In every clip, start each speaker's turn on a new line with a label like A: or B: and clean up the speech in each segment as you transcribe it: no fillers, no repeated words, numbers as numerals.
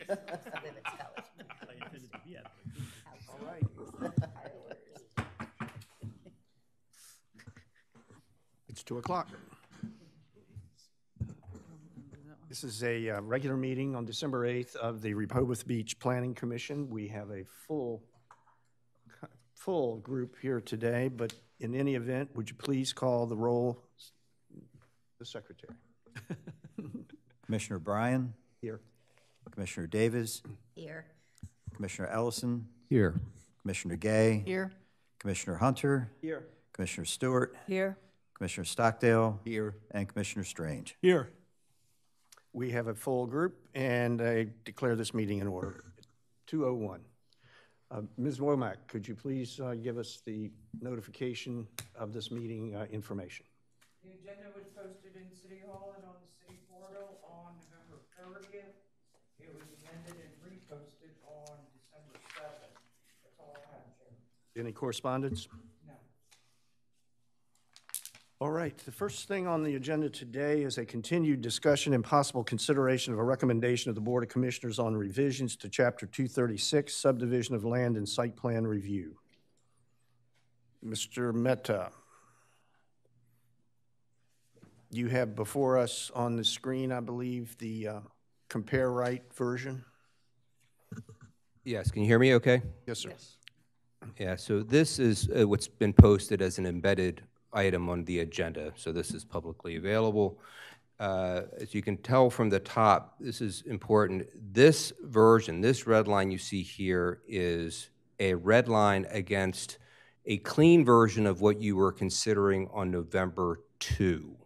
A: All right. It's 2 o'clock. This is a regular meeting on December 8th of the Rehoboth Beach Planning Commission. We have a full group here today, but in any event, would you please call the roll, the secretary?
B: Commissioner Bryan?
A: Here.
B: Commissioner Davis?
C: Here.
B: Commissioner Ellison?
D: Here.
B: Commissioner Gay?
C: Here.
B: Commissioner Hunter?
A: Here.
B: Commissioner Stewart?
C: Here.
B: Commissioner Stockdale?
D: Here.
B: And Commissioner Strange.
D: Here.
A: We have a full group, and I declare this meeting in order. 2:01. Ms. Womack, could you please give us the notification of this meeting information?
E: The agenda was posted in City Hall and on the city portal on November 30th. It was amended and reposted on December 7th. That's all I have, Chair.
A: Any correspondence?
E: No.
A: All right, the first thing on the agenda today is a continued discussion and possible consideration of a recommendation of the Board of Commissioners on revisions to Chapter 236, Subdivision of Land and Site Plan Review. Mr. Mehta, you have before us on the screen, I believe, the compare right version.
D: Yes, can you hear me okay?
A: Yes, sir.
E: Yes.
D: Yeah, so this is what's been posted as an embedded item on the agenda, so this is publicly available. As you can tell from the top, this is important. This version, this red line you see here, is a red line against a clean version of what you were considering on November 2.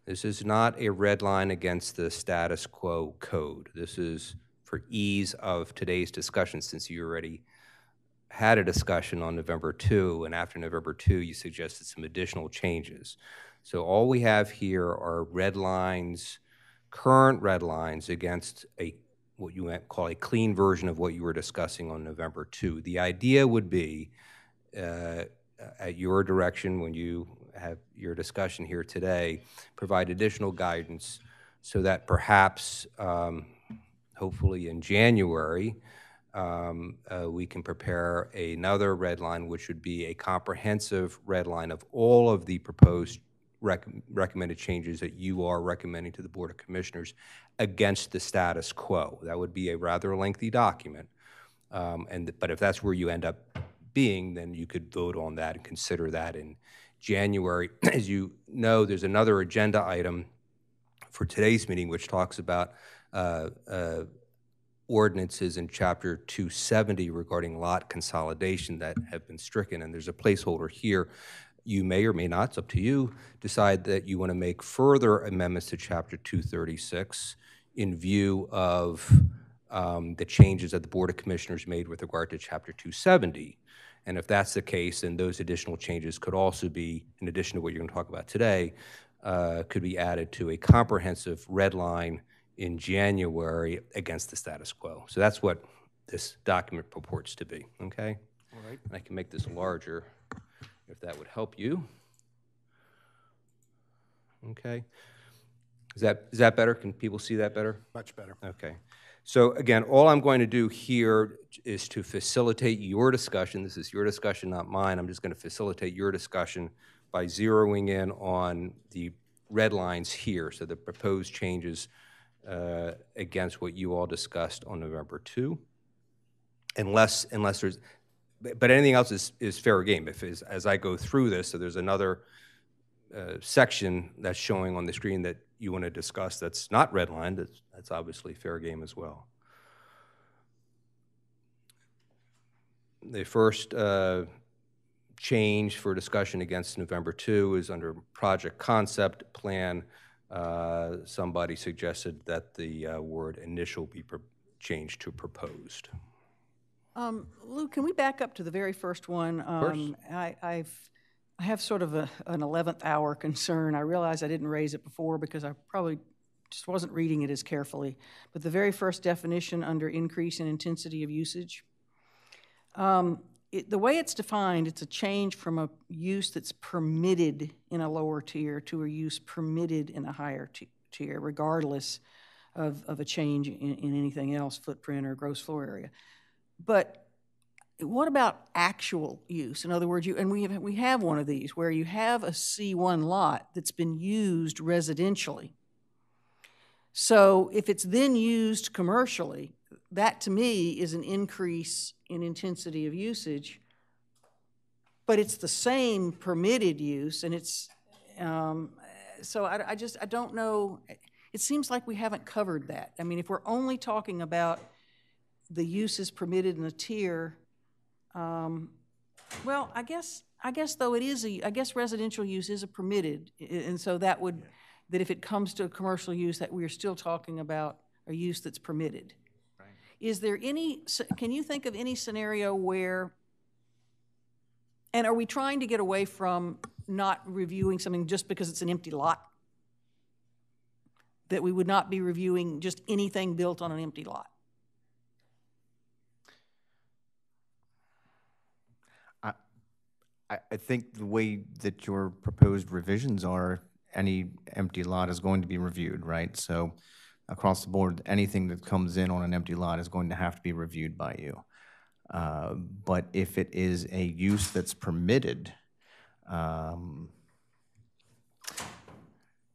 D: This is not a red line against the status quo code. This is for ease of today's discussion, since you already had a discussion on November 2, and after November 2, you suggested some additional changes. So all we have here are red lines, current red lines against what you might call a clean version of what you were discussing on November 2. The idea would be, at your direction when you have your discussion here today, provide additional guidance so that perhaps, hopefully in January, we can prepare another red line, which would be a comprehensive red line of all of the proposed recommended changes that you are recommending to the Board of Commissioners against the status quo. That would be a rather lengthy document, but if that's where you end up being, then you could vote on that and consider that in January. As you know, there's another agenda item for today's meeting which talks about ordinances in Chapter 270 regarding lot consolidation that have been stricken, and there's a placeholder here. You may or may not, it's up to you, decide that you want to make further amendments to Chapter 236 in view of the changes that the Board of Commissioners made with regard to Chapter 270. And if that's the case, then those additional changes could also be, in addition to what you're going to talk about today, could be added to a comprehensive red line in January against the status quo. So that's what this document purports to be, okay?
A: All right.
D: And I can make this larger if that would help you. Okay. Is that better? Can people see that better?
A: Much better.
D: Okay. So again, all I'm going to do here is to facilitate your discussion. This is your discussion, not mine. I'm just going to facilitate your discussion by zeroing in on the red lines here, so the proposed changes against what you all discussed on November 2, unless there's, but anything else is fair game. As I go through this, so there's another section that's showing on the screen that you want to discuss that's not redlined, that's obviously fair game as well. The first change for discussion against November 2 is under project concept plan. Somebody suggested that the word initial be changed to proposed.
C: Lou, can we back up to the very first one?
D: Of course.
C: I have sort of an 11th hour concern. I realize I didn't raise it before because I probably just wasn't reading it as carefully. But the very first definition under increase in intensity of usage, the way it's defined, it's a change from a use that's permitted in a lower tier to a use permitted in a higher tier, regardless of a change in anything else, footprint or gross floor area. But what about actual use? In other words, we have one of these where you have a C1 lot that's been used residentially. So if it's then used commercially, that to me is an increase in intensity of usage, but it's the same permitted use, and it's, so I don't know. It seems like we haven't covered that. I mean, if we're only talking about the uses permitted in a tier, well, I guess though it is I guess residential use is a permitted, and so that would, that if it comes to a commercial use, that we are still talking about a use that's permitted. Right. Is there any, can you think of any scenario where, and are we trying to get away from not reviewing something just because it's an empty lot? That we would not be reviewing just anything built on an empty lot?
F: I think the way that your proposed revisions are, any empty lot is going to be reviewed, right? So across the board, anything that comes in on an empty lot is going to have to be reviewed by you. But if it is a use that's permitted,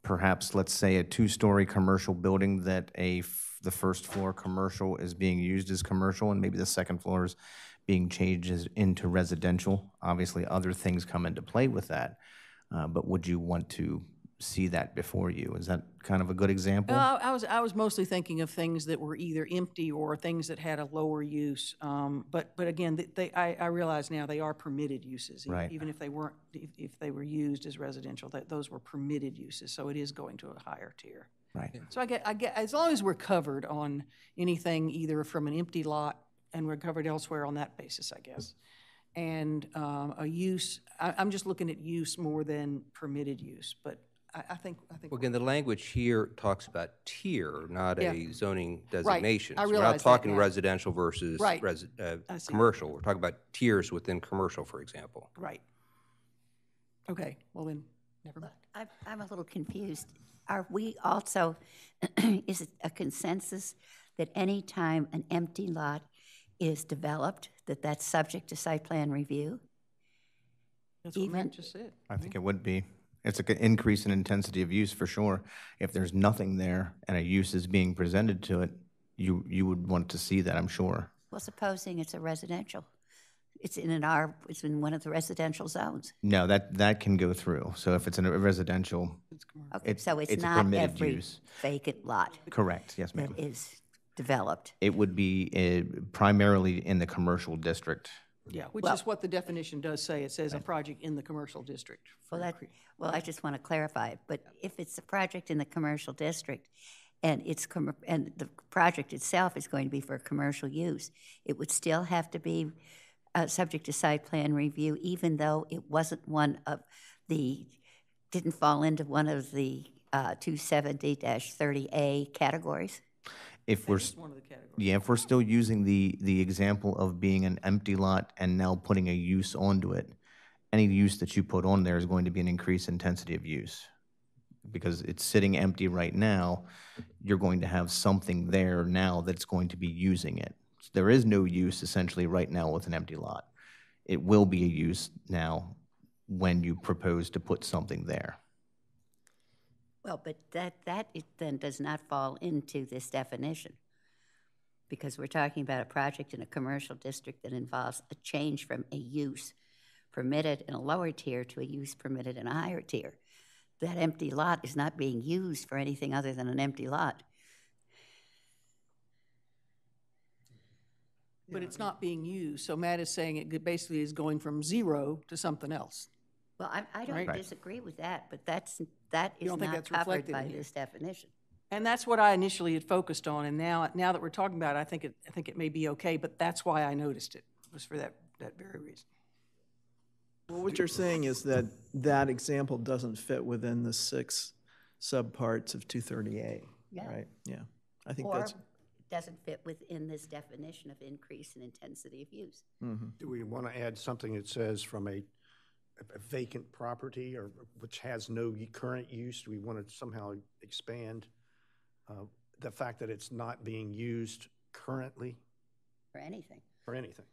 F: perhaps, let's say, a two-story commercial building that the first floor commercial is being used as commercial, and maybe the second floor is being changed into residential. Obviously, other things come into play with that. But would you want to see that before you? Is that kind of a good example?
C: I was mostly thinking of things that were either empty or things that had a lower use. But again, I realize now they are permitted uses,
F: right.
C: Even if they weren't, if they were used as residential, those were permitted uses. So it is going to a higher tier.
F: Right.
C: So I get as long as we're covered on anything either from an empty lot, and we're covered elsewhere on that basis, I guess. And a use, I'm just looking at use more than permitted use, but I think.
D: Well, again, the language here talks about tier, not a zoning designation.
C: I
D: So
C: realize
D: we're not talking
C: that now.
D: residential versus
C: Right.
D: Commercial. We're talking about tiers within commercial, for example.
C: Right. Okay, well then, never mind.
G: I'm a little confused. Are we also, is it a consensus that any time an empty lot is developed, that's subject to site plan review?
C: That's what Matt just said.
F: I think it would be. It's an increase in intensity of use for sure. If there's nothing there and a use is being presented to it, you would want to see that, I'm sure.
G: Well, supposing it's a residential. It's in one of the residential zones.
F: No, that can go through. So if it's in a residential,
G: Okay, so it's
F: a
G: not
F: permitted
G: every
F: use.
G: vacant lot
F: Correct, yes, ma'am.
G: that is developed.
F: It would be primarily in the commercial district.
C: Yeah, which is what the definition does say. It says a project in the commercial district.
G: Well, I just want to clarify it. But if it's a project in the commercial district, and and the project itself is going to be for commercial use, it would still have to be subject to site plan review, even though it wasn't didn't fall into one of the 270-30A categories.
F: If we're if we're still using the example of being an empty lot and now putting a use onto it, any use that you put on there is going to be an increased intensity of use. Because it's sitting empty right now, you're going to have something there now that's going to be using it. So there is no use essentially right now with an empty lot. It will be a use now when you propose to put something there.
G: Well, but that then does not fall into this definition, because we're talking about a project in a commercial district that involves a change from a use permitted in a lower tier to a use permitted in a higher tier. That empty lot is not being used for anything other than an empty lot.
C: But it's not being used, so Matt is saying it basically is going from zero to something else.
G: Well, I don't
C: Right.
G: disagree with that, but that is
C: don't think
G: not
C: that's
G: covered
C: reflected
G: by
C: in here?
G: this definition.
C: And that's what I initially had focused on, and now that we're talking about it, I think it may be okay, but that's why I noticed it, was for that very reason.
H: Well, what you're saying is that example doesn't fit within the 6 subparts of 230A,
G: Yeah.
H: right? Yeah, I think
G: Or
H: that's.
G: doesn't fit within this definition of increase in intensity of use.
A: Do we want to add something that says from a vacant property or which has no current use? Do we want to somehow expand the fact that it's not being used currently
G: For anything.
A: for anything.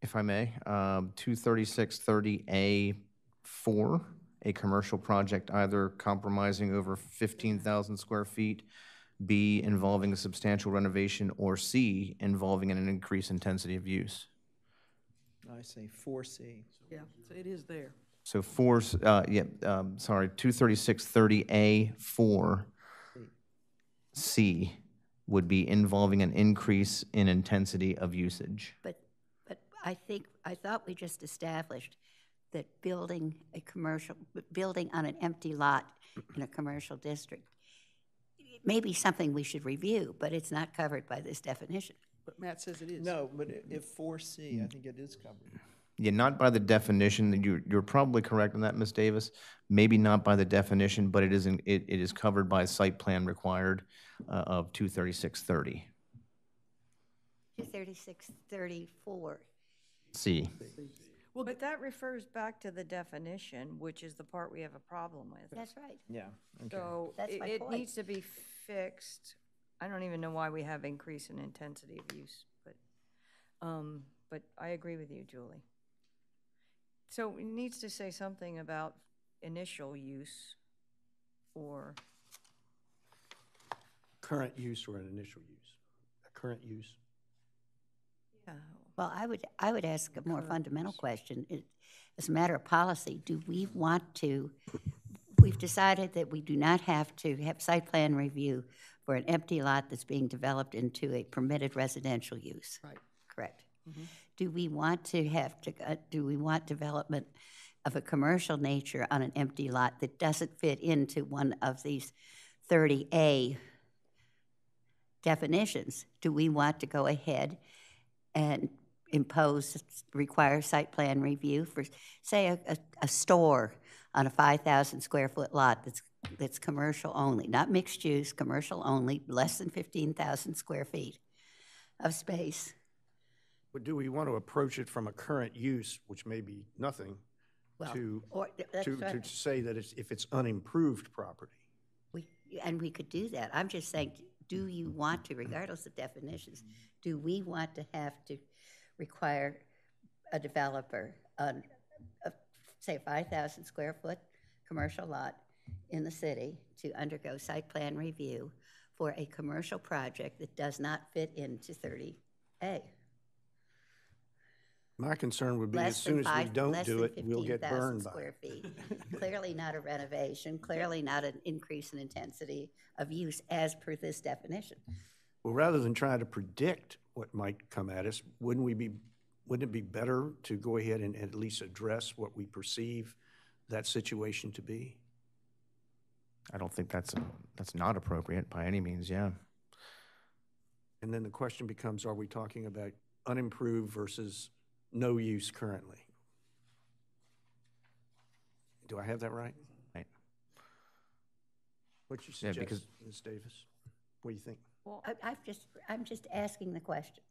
F: If I may, 23630A4, a commercial project either compromising over 15,000 square feet, B, involving a substantial renovation, or C, involving an increased intensity of use.
H: I say 4C.
C: Yeah, so it is there.
F: So 23630A4, C, would be involving an increase in intensity of usage.
G: But I thought we just established that building on an empty lot in a commercial district may be something we should review, but it's not covered by this definition.
C: But Matt says it is.
H: No, but if 4C, I think it is covered.
F: Yeah, not by the definition. You're probably correct on that, Ms. Davis. Maybe not by the definition, but it is covered by site plan required of 23630.
G: 23634.
F: C.
I: Well, but that refers back to the definition, which is the part we have a problem with.
G: That's right.
H: Yeah, okay.
I: So
G: That's my
I: it
G: point.
I: needs to be fixed. I don't even know why we have increase in intensity of use, but I agree with you, Julie. So it needs to say something about initial use or,
A: Current use or an initial use? A current use?
I: yeah.
G: Well, I would ask a more fundamental question. As a matter of policy, do we want to, we've decided that we do not have to have site plan review for an empty lot that's being developed into a permitted residential use.
C: Right.
G: Correct. Mm-hmm. Do we want development of a commercial nature on an empty lot that doesn't fit into one of these 30A definitions? Do we want to go ahead and require site plan review for, say, a store on a 5,000 square foot lot that's commercial only, not mixed use, commercial only, less than 15,000 square feet of space?
A: But do we want to approach it from a current use, which may be nothing, to say that if it's unimproved property?
G: And we could do that. I'm just saying, do you want to, regardless of definitions, do we want to have to require a developer on, say, a 5,000 square foot commercial lot in the city to undergo site plan review for a commercial project that does not fit into 30A?
A: My concern would be as soon as we don't do it, we'll get burned by it.
G: Feet. Clearly not a renovation, clearly not an increase in intensity of use as per this definition.
A: Well, rather than trying to predict what might come at us, wouldn't it be better to go ahead and at least address what we perceive that situation to be?
F: I don't think that's not appropriate by any means, yeah.
A: And then the question becomes, are we talking about unimproved versus no use currently? Do I have that right?
F: Right.
A: What you suggest,
F: because
A: Ms. Davis? What do you think?
G: Well, I'm just asking the question.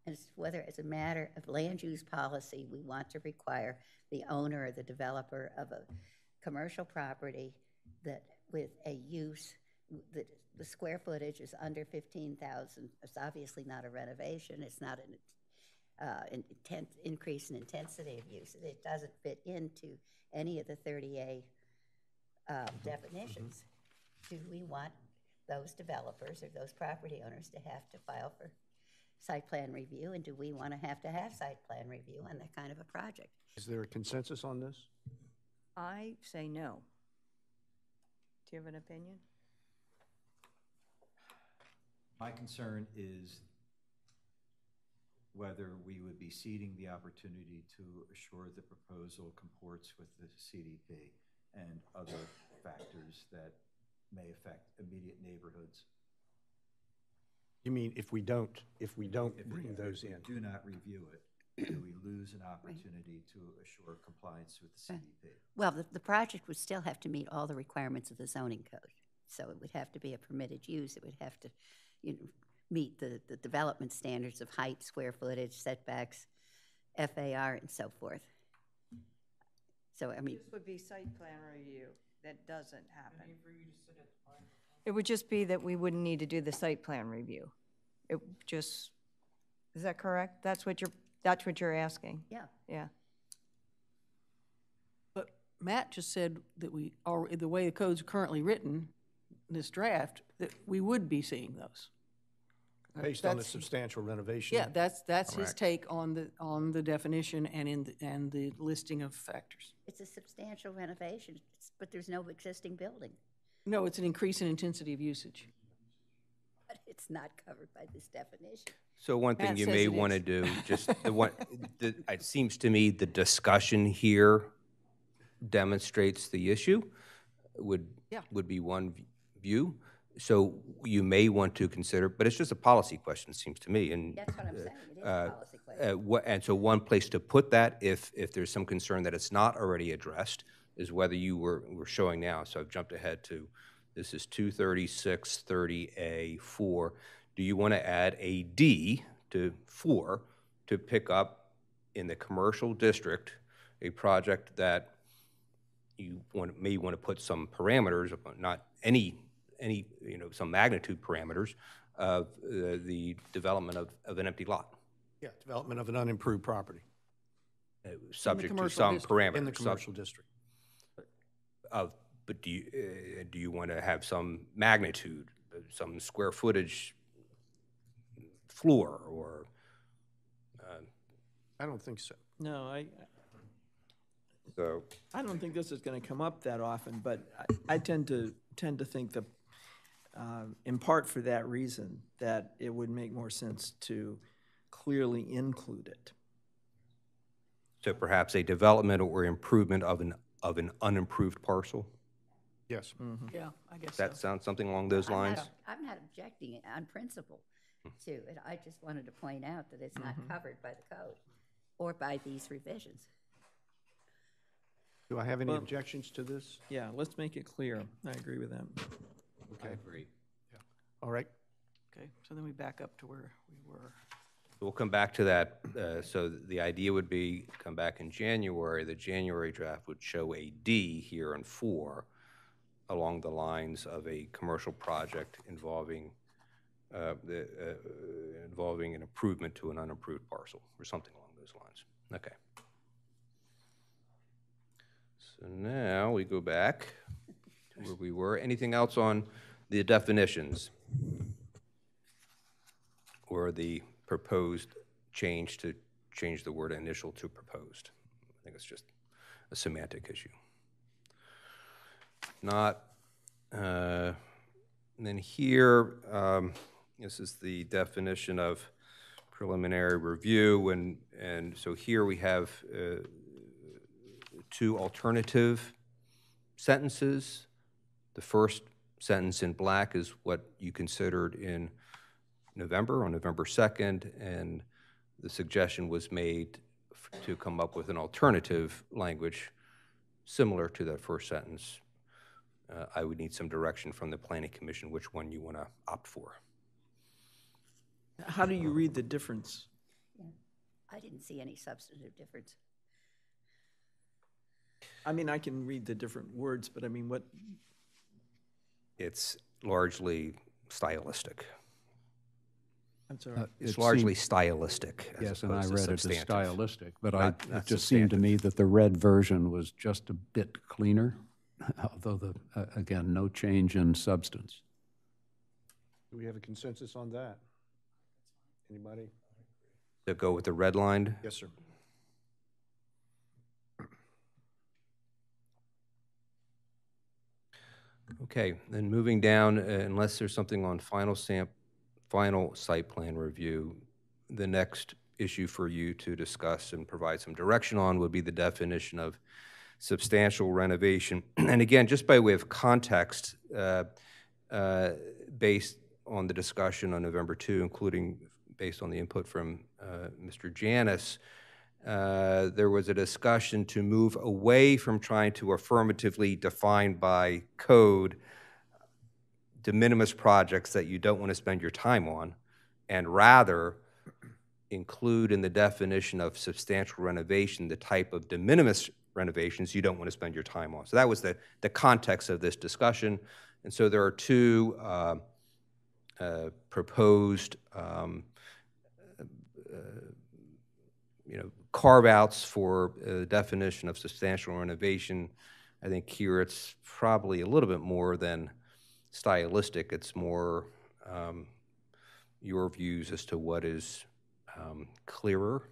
G: As whether as a matter of land use policy, we want to require the owner or the developer of a commercial property that with a use that the square footage is under 15,000. It's obviously not a renovation. It's not an increase in intensity of use. It doesn't fit into any of the 30A definitions. Do we want those developers or those property owners to have to file for site plan review, and do we want to have site plan review on that kind of a project?
A: Is there a consensus on this?
I: I say no. Do you have an opinion?
B: My concern is whether we would be ceding the opportunity to assure the proposal comports with the CDP and other factors that may affect immediate neighborhoods.
A: You mean if we don't bring those in?
B: Do not review it, do we lose an opportunity to assure compliance with the CDP?
G: Well, the project would still have to meet all the requirements of the zoning code. So it would have to be a permitted use. It would have to, meet the development standards of height, square footage, setbacks, FAR, and so forth. So, I mean.
I: This would be site plan review. That doesn't happen. It would just be that we wouldn't need to do the site plan review. It just, is that correct? That's what you're asking?
G: Yeah.
I: Yeah.
C: But Matt just said that the way the code's currently written, this draft, that we would be seeing those.
A: Based on the
C: That's-
A: substantial renovation.
C: Yeah, that's his take on the definition and the listing of factors.
G: It's a substantial renovation, but there's no existing building.
C: No, it's an increase in intensity of usage.
G: But it's not covered by this definition.
D: So one thing
C: Matt
D: you
C: says
D: may
C: it
D: want to
C: is.
D: do, just it seems to me the discussion here demonstrates the issue, would be one view. So you may want to consider, but it's just a policy question, it seems to me. And
G: That's what I'm saying, it is a policy question.
D: and so one place to put that, if there's some concern that it's not already addressed, is whether you were showing now. So I've jumped ahead to, this is 230-630A4. Do you want to add a D to 4 to pick up in the commercial district a project that you may want to put some parameters, not any some magnitude parameters of the development of an empty lot,
A: Yeah, development of an unimproved property
D: subject to
C: commercial
D: some
C: district.
D: parameters.
A: in the commercial district.
D: But do you want to have some magnitude, some square footage floor, or?
A: I don't think so.
H: No,
D: So
H: I don't think this is going to come up that often, but I tend to think that, in part for that reason, that it would make more sense to clearly include it.
D: So perhaps a development or improvement of an unimproved parcel?
A: Yes.
C: Yeah, I guess
D: Does that
C: so.
D: sound something along those lines?
G: I'm not objecting on principle to it. I just wanted to point out that it's not covered by the code or by these revisions.
A: Do I have any
H: Well-
A: objections to this?
H: Yeah, let's make it clear. I agree with that.
D: I agree.
A: All right.
C: Okay, so then we back up to where we were.
D: We'll come back to that. So the idea would be, come back in January, the January draft would show a D here in 4 along the lines of a commercial project involving involving an improvement to an unimproved parcel, or something along those lines. Okay. So now we go back to where we were. Anything else on the definitions? Or the proposed change to change the word initial to proposed? I think it's just a semantic issue. Not, and then here, this is the definition of preliminary review, and so here we have 2 alternative sentences. The first sentence in black is what you considered in November, on November 2nd, and the suggestion was made to come up with an alternative language similar to that first sentence. I would need some direction from the Planning Commission which one you want to opt for.
H: How do you read the difference?
G: Yeah. I didn't see any substantive difference.
H: I mean, I can read the different words, but I mean, what?
D: It's largely stylistic.
H: I'm sorry.
D: It's
J: It
D: largely
J: seemed-
D: stylistic as
J: Yes, and I
D: opposed to
J: read it as
D: substantive.
J: stylistic, but
D: Not
J: it just seemed to
D: substantive.
J: me that the red version was just a bit cleaner, although again, no change in substance.
A: Do we have a consensus on that? Anybody?
D: To go with the red line?
A: Yes, sir.
D: Okay, then moving down, unless there's something on final site plan review, the next issue for you to discuss and provide some direction on would be the definition of substantial renovation. And again, just by way of context, based on the discussion on November 2, including based on the input from Mr. Janis, there was a discussion to move away from trying to affirmatively define by code de minimis projects that you don't want to spend your time on, and rather include in the definition of substantial renovation the type of de minimis renovations you don't want to spend your time on. So that was the context of this discussion. And so there are two proposed carve-outs for definition of substantial renovation. I think here it's probably a little bit more than stylistic. It's more your views as to what is clearer.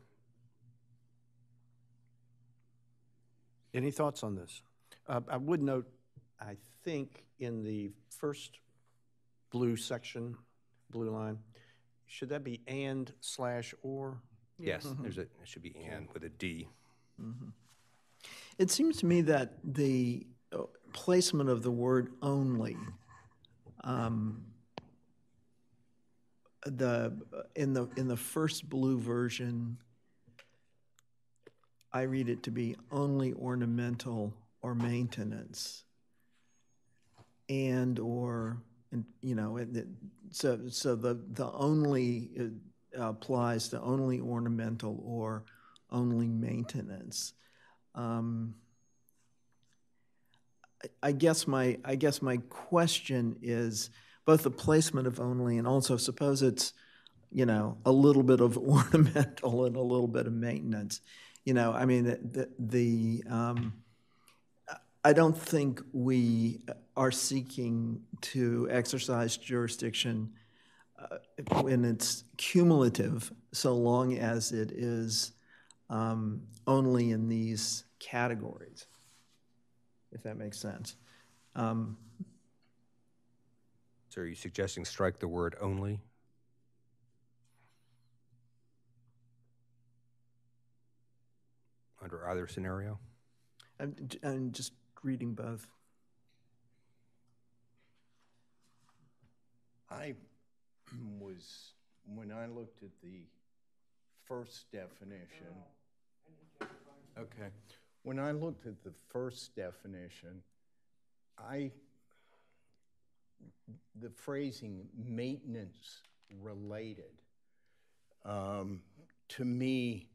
A: Any thoughts on this? I would note, I think in the first blue section, blue line, should that be and/or?
D: Yes, it should be and with a D.
H: It seems to me that the placement of the word only, in the first blue version, I read it to be only ornamental or maintenance, so the only applies to only ornamental or only maintenance. I guess my question is both the placement of only and also suppose it's, a little bit of ornamental and a little bit of maintenance. I mean, I don't think we are seeking to exercise jurisdiction when it's cumulative, so long as it is only in these categories, if that makes sense.
D: So are you suggesting strike the word only? Under either scenario?
H: I'm just reading both.
K: When I looked at the first definition, when I looked at the first definition, the phrasing maintenance related, to me,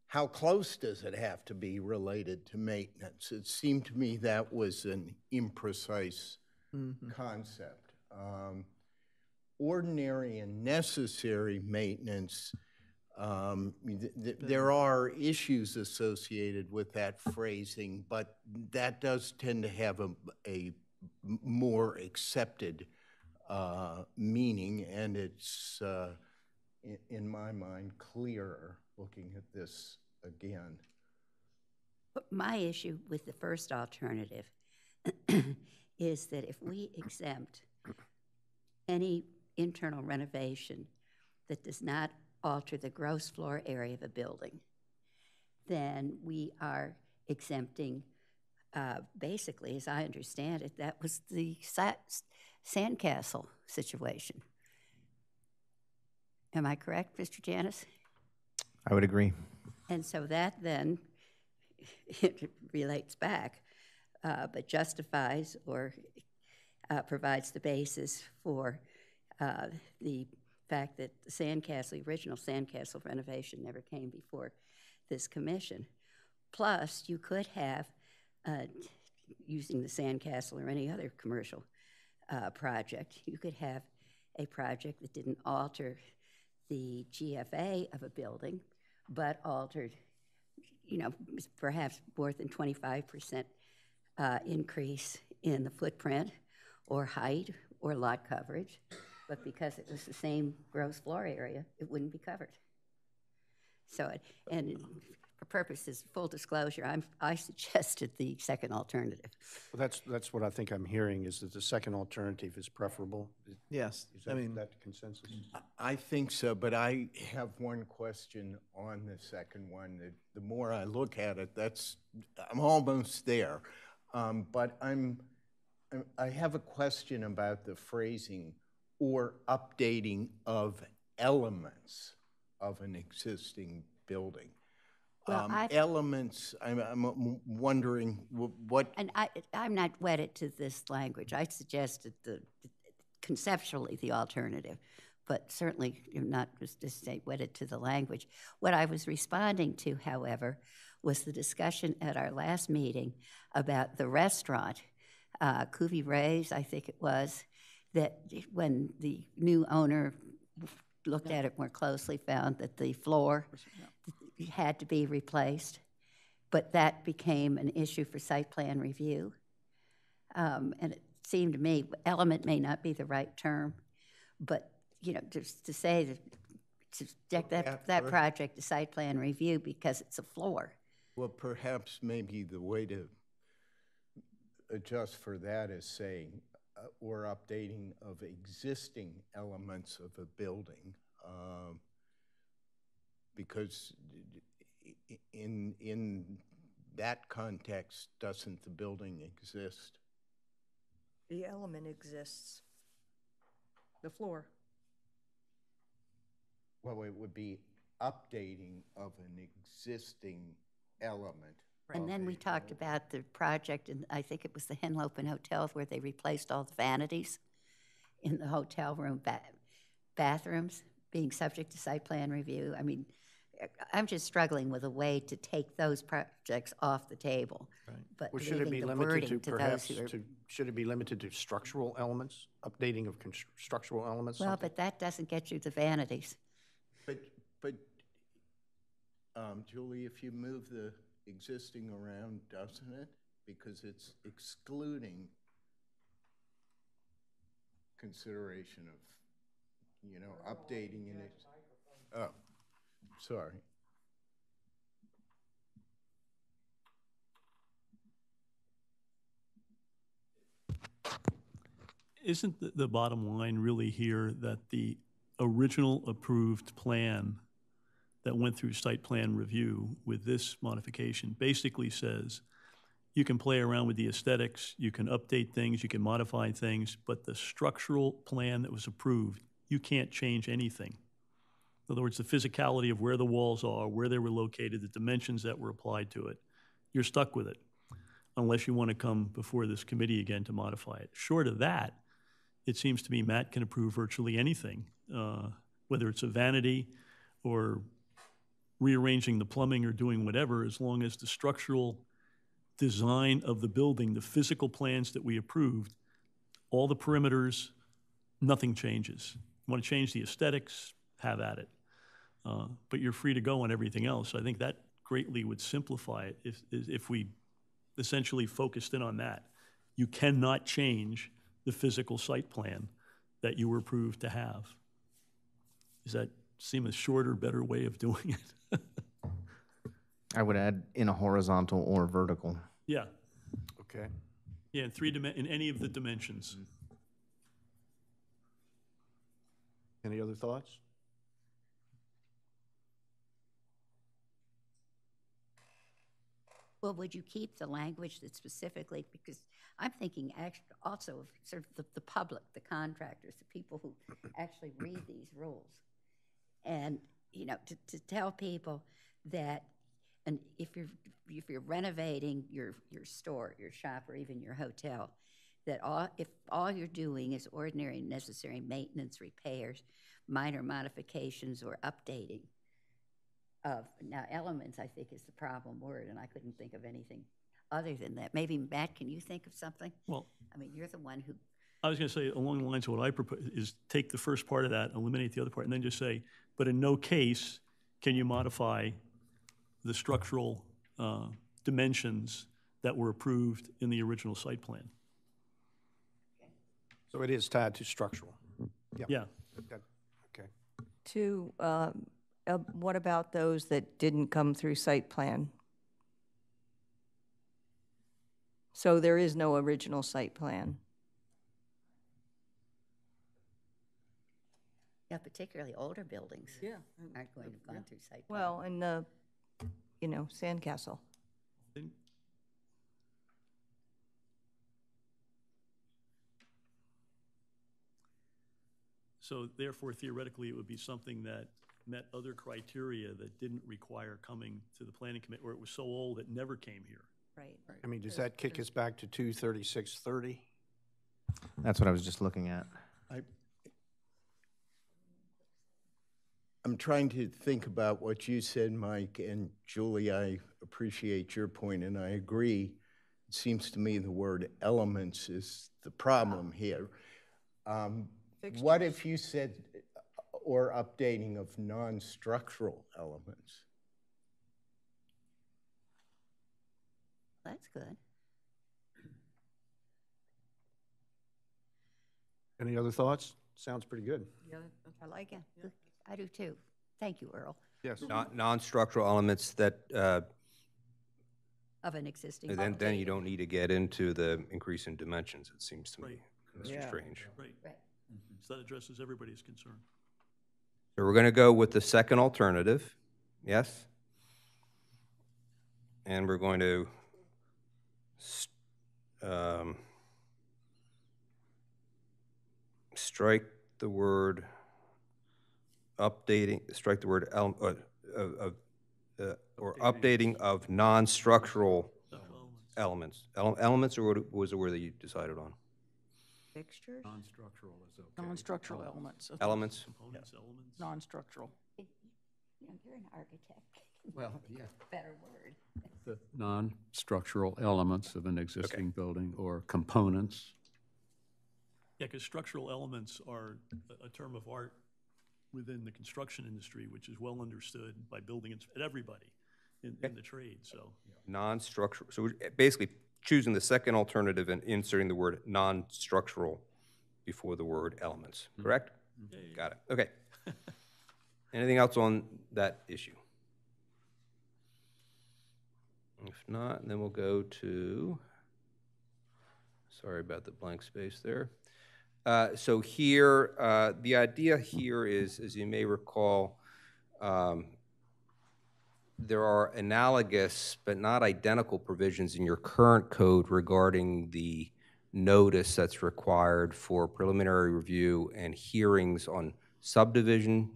K: how close does it have to be related to maintenance? It seemed to me that was an imprecise concept. Ordinary and necessary maintenance, there are issues associated with that phrasing, but that does tend to have a more accepted meaning, and it's, in my mind, clearer looking at this again.
G: But my issue with the first alternative is that if we exempt any internal renovation that does not alter the gross floor area of a building, then we are exempting, basically, as I understand it, that was the sandcastle situation. Am I correct, Mr. Janis?
F: I would agree.
G: And so that then it relates back, but justifies or provides the basis for the fact that the original sandcastle renovation never came before this commission. Plus, you could have, using the sandcastle or any other commercial project, you could have a project that didn't alter the GFA of a building, but altered, perhaps more than 25% increase in the footprint or height or lot coverage, but because it was the same gross floor area, it wouldn't be covered. So, and for purposes of full disclosure, I suggested the second alternative.
A: Well, that's what I think I'm hearing, is that the second alternative is preferable.
H: Yes,
A: Is that the consensus?
K: I think so, but I have one question on the second one. The more I look at it, I'm almost there. But I have a question about the phrasing or updating of elements of an existing building.
G: Well,
K: elements, I'm wondering what...
G: And I'm not wedded to this language. I suggested conceptually the alternative, but certainly not just wedded to the language. What I was responding to, however, was the discussion at our last meeting about the restaurant, Cuvée Ray's, I think it was, that when the new owner looked at it more closely, found that the floor had to be replaced, but that became an issue for site plan review. And it seemed to me, element may not be the right term, but, you know, just to say that, to deck that project to site plan review because it's a floor.
K: Well, perhaps maybe the way to adjust for that is saying, or updating of existing elements of a building, because in that context, doesn't the building exist?
I: The element exists. The floor.
K: Well, it would be updating of an existing element.
G: And then we talked about the project, and I think it was the Henlopen Hotel where they replaced all the vanities in the hotel room bathrooms being subject to site plan review. I mean, I'm just struggling with a way to take those projects off the table.
A: Right.
G: But
A: Well, should it be
G: leaving the
A: limited to
G: wording to
A: perhaps,
G: those who are,
A: should it be limited to structural elements, updating of structural elements?
G: well,
A: something?
G: but that doesn't get you the vanities.
K: But Julie, if you move the existing around, doesn't it? Because it's excluding consideration of, you know, updating in it. Oh, sorry.
L: Isn't the bottom line really here that the original approved plan that went through site plan review with this modification basically says you can play around with the aesthetics, you can update things, you can modify things, but the structural plan that was approved, you can't change anything. In other words, the physicality of where the walls are, where they were located, the dimensions that were applied to it, you're stuck with it unless you want to come before this committee again to modify it. Short of that, it seems to me Matt can approve virtually anything, whether it's a vanity or rearranging the plumbing or doing whatever, as long as the structural design of the building, the physical plans that we approved, all the perimeters, nothing changes. You want to change the aesthetics, have at it. But you're free to go on everything else. I think that greatly would simplify it if we essentially focused in on that. You cannot change the physical site plan that you were approved to have. Does that seem a shorter, better way of doing it?
F: I would add in a horizontal or vertical.
L: Yeah.
A: Okay.
L: Yeah, in any of the dimensions.
A: Any other thoughts?
G: Well, would you keep the language that specifically, because I'm thinking actually also of sort of the public, the contractors, the people who actually read these rules. And, you know, to tell people that, and if you're renovating your store, your shop, or even your hotel, that if all you're doing is ordinary and necessary maintenance, repairs, minor modifications, or updating of, now elements I think is the problem word, and I couldn't think of anything other than that. Maybe Matt, can you think of something?
L: Well,
G: I mean, you're the one who.
L: I was going to say, along the lines of what I propose, is take the first part of that, eliminate the other part, and then just say, but in no case can you modify the structural dimensions that were approved in the original site plan.
A: So it is tied to structural.
L: Yeah.
A: Okay.
I: To, what about those that didn't come through site plan? So there is no original site plan.
G: Yeah, particularly older buildings.
C: Yeah.
G: Aren't going to have gone through site plan.
I: Well, and the, you know, sandcastle.
L: So therefore, theoretically, it would be something that met other criteria that didn't require coming to the planning committee, or it was so old it never came here.
I: Right.
A: I mean, does that kick us back to 23630?
F: That's what I was just looking at.
K: I'm trying to think about what you said, Mike, and Julie, I appreciate your point, and I agree. It seems to me the word elements is the problem here. What if you said, or updating of non-structural elements?
G: That's good.
A: Any other thoughts? Sounds pretty good.
I: Yeah, I like it.
G: Yeah, I do too. Thank you, Earl.
A: Yes.
D: Non-structural elements that,
G: Of an existing.
D: then you don't need to get into the increase in dimensions, it seems to me, Mr.
H: Yeah.
D: Strange.
L: Right.
G: Right.
L: So that addresses everybody's concern.
D: So we're going to go with the second alternative, yes? And we're going to strike the word updating, strike the word or updating of non-structural elements. Elements, or what was the word that you decided on?
I: Fixtures?
J: Non-structural is okay.
C: Non-structural elements.
D: Elements?
L: Components, elements.
C: Non-structural.
G: You know, you're an architect.
J: Well, yeah.
G: Better word.
J: The non-structural elements of an existing building or components.
L: Yeah, because structural elements are a term of art within the construction industry, which is well understood by building and everybody in the trade, so.
D: Non-structural, so we're basically choosing the second alternative and inserting the word non-structural before the word elements, correct? Got it, okay. Anything else on that issue? If not, then we'll go to, sorry about the blank space there. So here, the idea here is, as you may recall, there are analogous but not identical provisions in your current code regarding the notice that's required for preliminary review and hearings on subdivisions,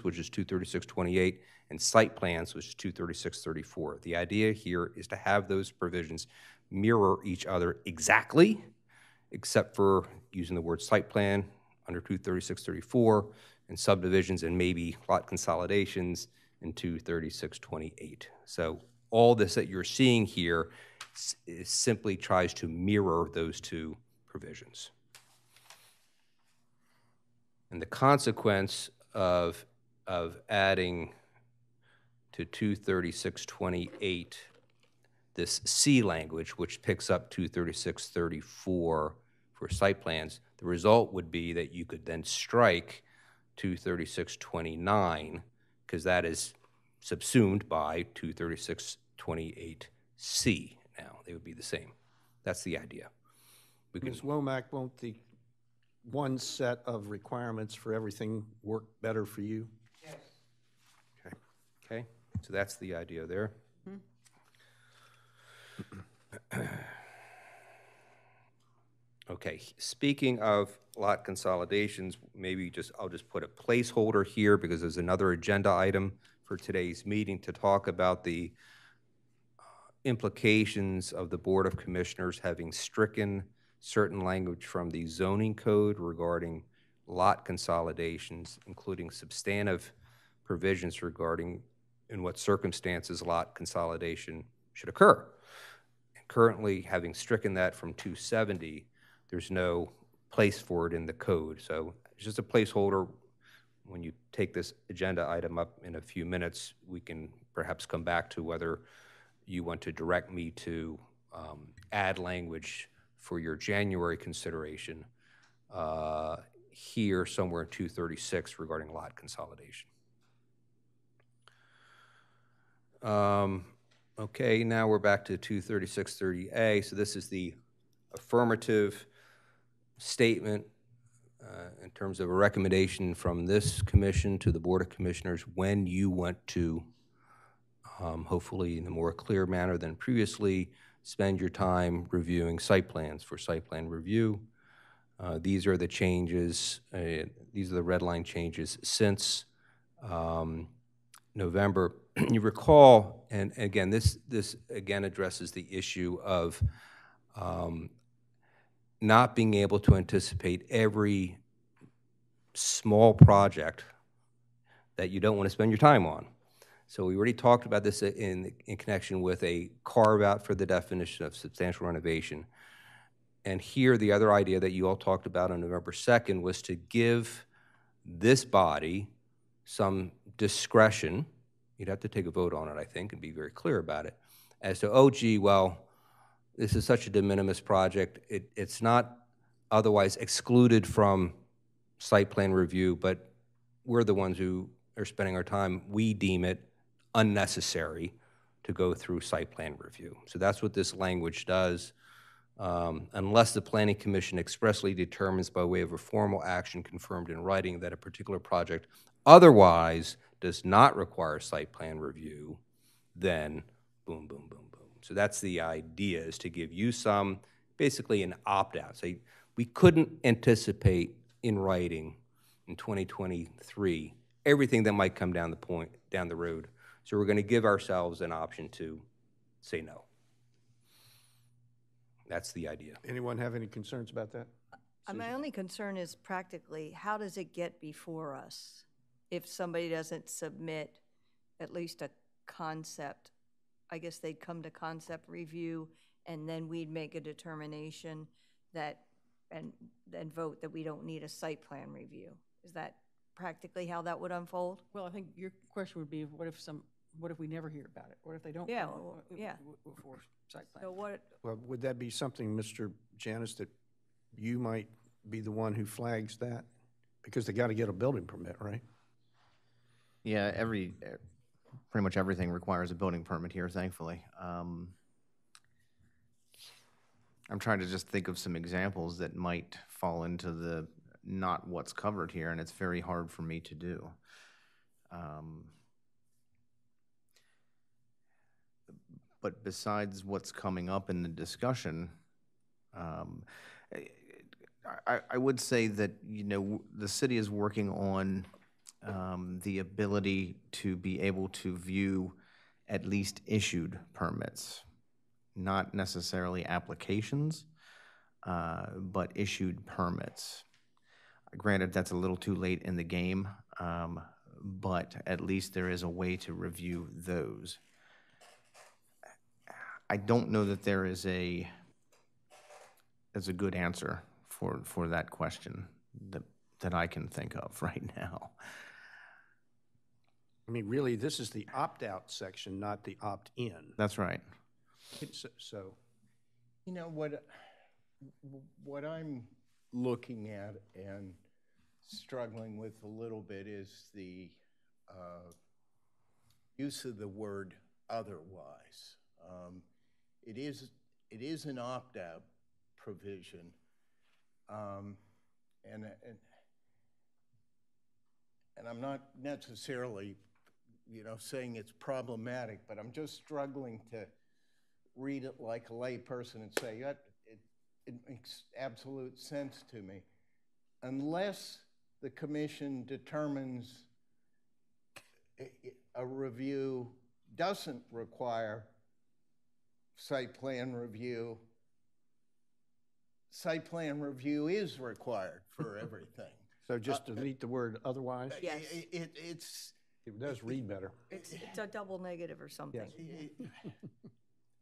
D: which is 236-28, and site plans, which is 236-34. The idea here is to have those provisions mirror each other exactly, except for using the word site plan under 236-34 and subdivisions and maybe lot consolidations in 236-28. So all this that you're seeing here simply tries to mirror those two provisions. And the consequence of adding to 236-28 this C language, which picks up 236-34 for site plans, the result would be that you could then strike 236-29, because that is subsumed by 236-28C now. They would be the same. That's the idea.
A: Ms. Womack, won't the one set of requirements for everything work better for you?
E: Yes.
D: Okay, so that's the idea there. Okay, speaking of lot consolidations, maybe I'll just put a placeholder here because there's another agenda item for today's meeting to talk about the implications of the Board of Commissioners having stricken certain language from the zoning code regarding lot consolidations, including substantive provisions regarding in what circumstances lot consolidation should occur. And currently, having stricken that from 270, there's no place for it in the code. So it's just a placeholder. When you take this agenda item up in a few minutes, we can perhaps come back to whether you want to direct me to add language for your January consideration here somewhere in 236 regarding lot consolidation. Okay, now we're back to 236-30A. So this is the affirmative statement in terms of a recommendation from this commission to the Board of Commissioners when you want to, hopefully in a more clear manner than previously, spend your time reviewing site plans for site plan review. These are the changes, these are the red line changes since November. You recall, and again, this again addresses the issue of not being able to anticipate every small project that you don't want to spend your time on. So we already talked about this in connection with a carve-out for the definition of substantial renovation. And here, the other idea that you all talked about on November 2nd was to give this body some discretion. You'd have to take a vote on it, I think, and be very clear about it, as to, oh, gee, well, this is such a de minimis project. It's not otherwise excluded from site plan review, but we're the ones who are spending our time. We deem it unnecessary to go through site plan review. So that's what this language does. Unless the Planning Commission expressly determines by way of a formal action confirmed in writing that a particular project otherwise does not require site plan review, then boom, boom, boom, boom. So that's the idea, is to give you some, basically an opt-out. So we couldn't anticipate in writing in 2023 everything that might come down the road. So we're going to give ourselves an option to say no. That's the idea.
A: Anyone have any concerns about that?
I: My only concern is practically, how does it get before us if somebody doesn't submit at least a concept? I guess they'd come to concept review, and then we'd make a determination that, and then vote that we don't need a site plan review. Is that practically how that would unfold?
C: Well, I think your question would be, what if we never hear about it? What if they don't?
I: Yeah,
C: yeah. For site plan.
I: So what?
A: Well, would that be something, Mr. Janis, that you might be the one who flags that? Because they got to get a building permit, right?
F: Yeah, pretty much everything requires a building permit here, thankfully. I'm trying to just think of some examples that might fall into the not what's covered here, and it's very hard for me to do. But besides what's coming up in the discussion, I would say that, you know, the city is working on the ability to be able to view at least issued permits, not necessarily applications, but issued permits. Granted, that's a little too late in the game, but at least there is a way to review those. I don't know that there is a good answer for that question that I can think of right now.
A: I mean, really, this is the opt-out section, not the opt-in.
F: That's right.
A: So,
K: you know, what I'm looking at and struggling with a little bit is the use of the word otherwise. It is an opt-out provision, and I'm not necessarily, you know, saying it's problematic, but I'm just struggling to read it like a layperson and say, yeah, it makes absolute sense to me. Unless the commission determines a review doesn't require site plan review, site plan review is required for everything.
A: So just delete the word otherwise?
I: Yes.
A: It does read better.
I: It's a double negative or something.
A: Yes.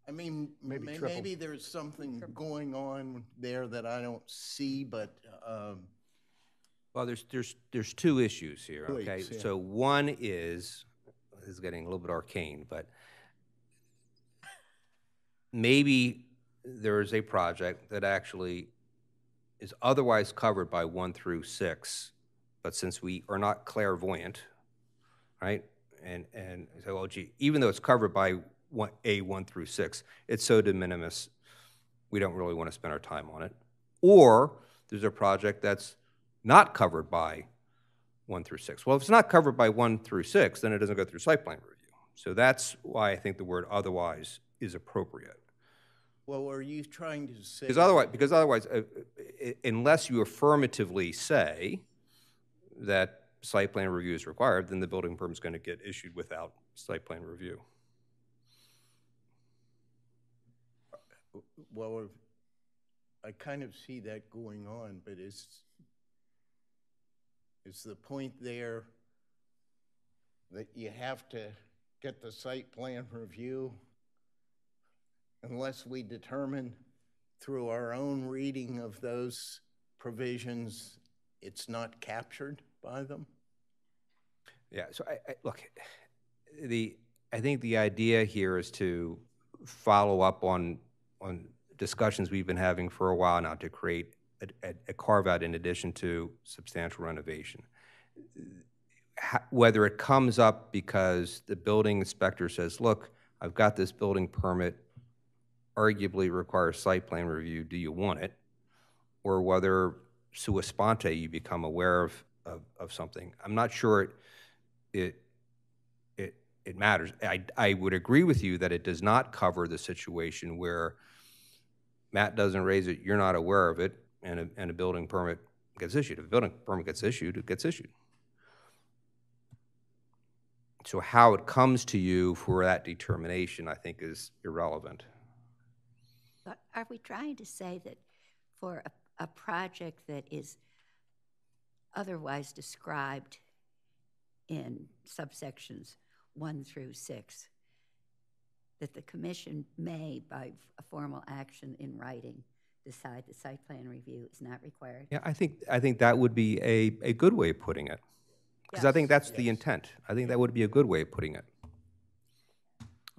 K: I mean, maybe there's something going on there that I don't see, but
D: well, there's two issues here. Okay,
K: yeah.
D: So one is, this is getting a little bit arcane, but maybe there is a project that actually is otherwise covered by 1 through 6, but since we are not clairvoyant, right, and say, well, gee, even though it's covered by 1 through 6, it's so de minimis, we don't really want to spend our time on it. Or there's a project that's not covered by 1 through 6. Well, if it's not covered by 1 through 6, then it doesn't go through site plan review. So that's why I think the word otherwise is appropriate.
K: well, are you trying to say?
D: Because otherwise, unless you affirmatively say that site plan review is required, then the building permit is going to get issued without site plan review.
K: Well, I kind of see that going on, but is the point there that you have to get the site plan review unless we determine through our own reading of those provisions it's not captured by them?
D: Yeah, so look, I think the idea here is to follow up on discussions we've been having for a while now to create a carve-out in addition to substantial renovation. Whether it comes up because the building inspector says, look, I've got this building permit, arguably requires site plan review, do you want it? Or whether sua sponte, you become aware of something. I'm not sure it matters. I would agree with you that it does not cover the situation where Matt doesn't raise it, you're not aware of it, and a building permit gets issued. If a building permit gets issued, it gets issued. So how it comes to you for that determination, I think, is irrelevant.
G: But are we trying to say that for a project that is otherwise described in subsections 1 through 6, that the commission may, by a formal action in writing, decide the site plan review is not required?
D: Yeah, I think that would be a good way of putting it. Because I think that's the intent. I think that would be a good way of putting it.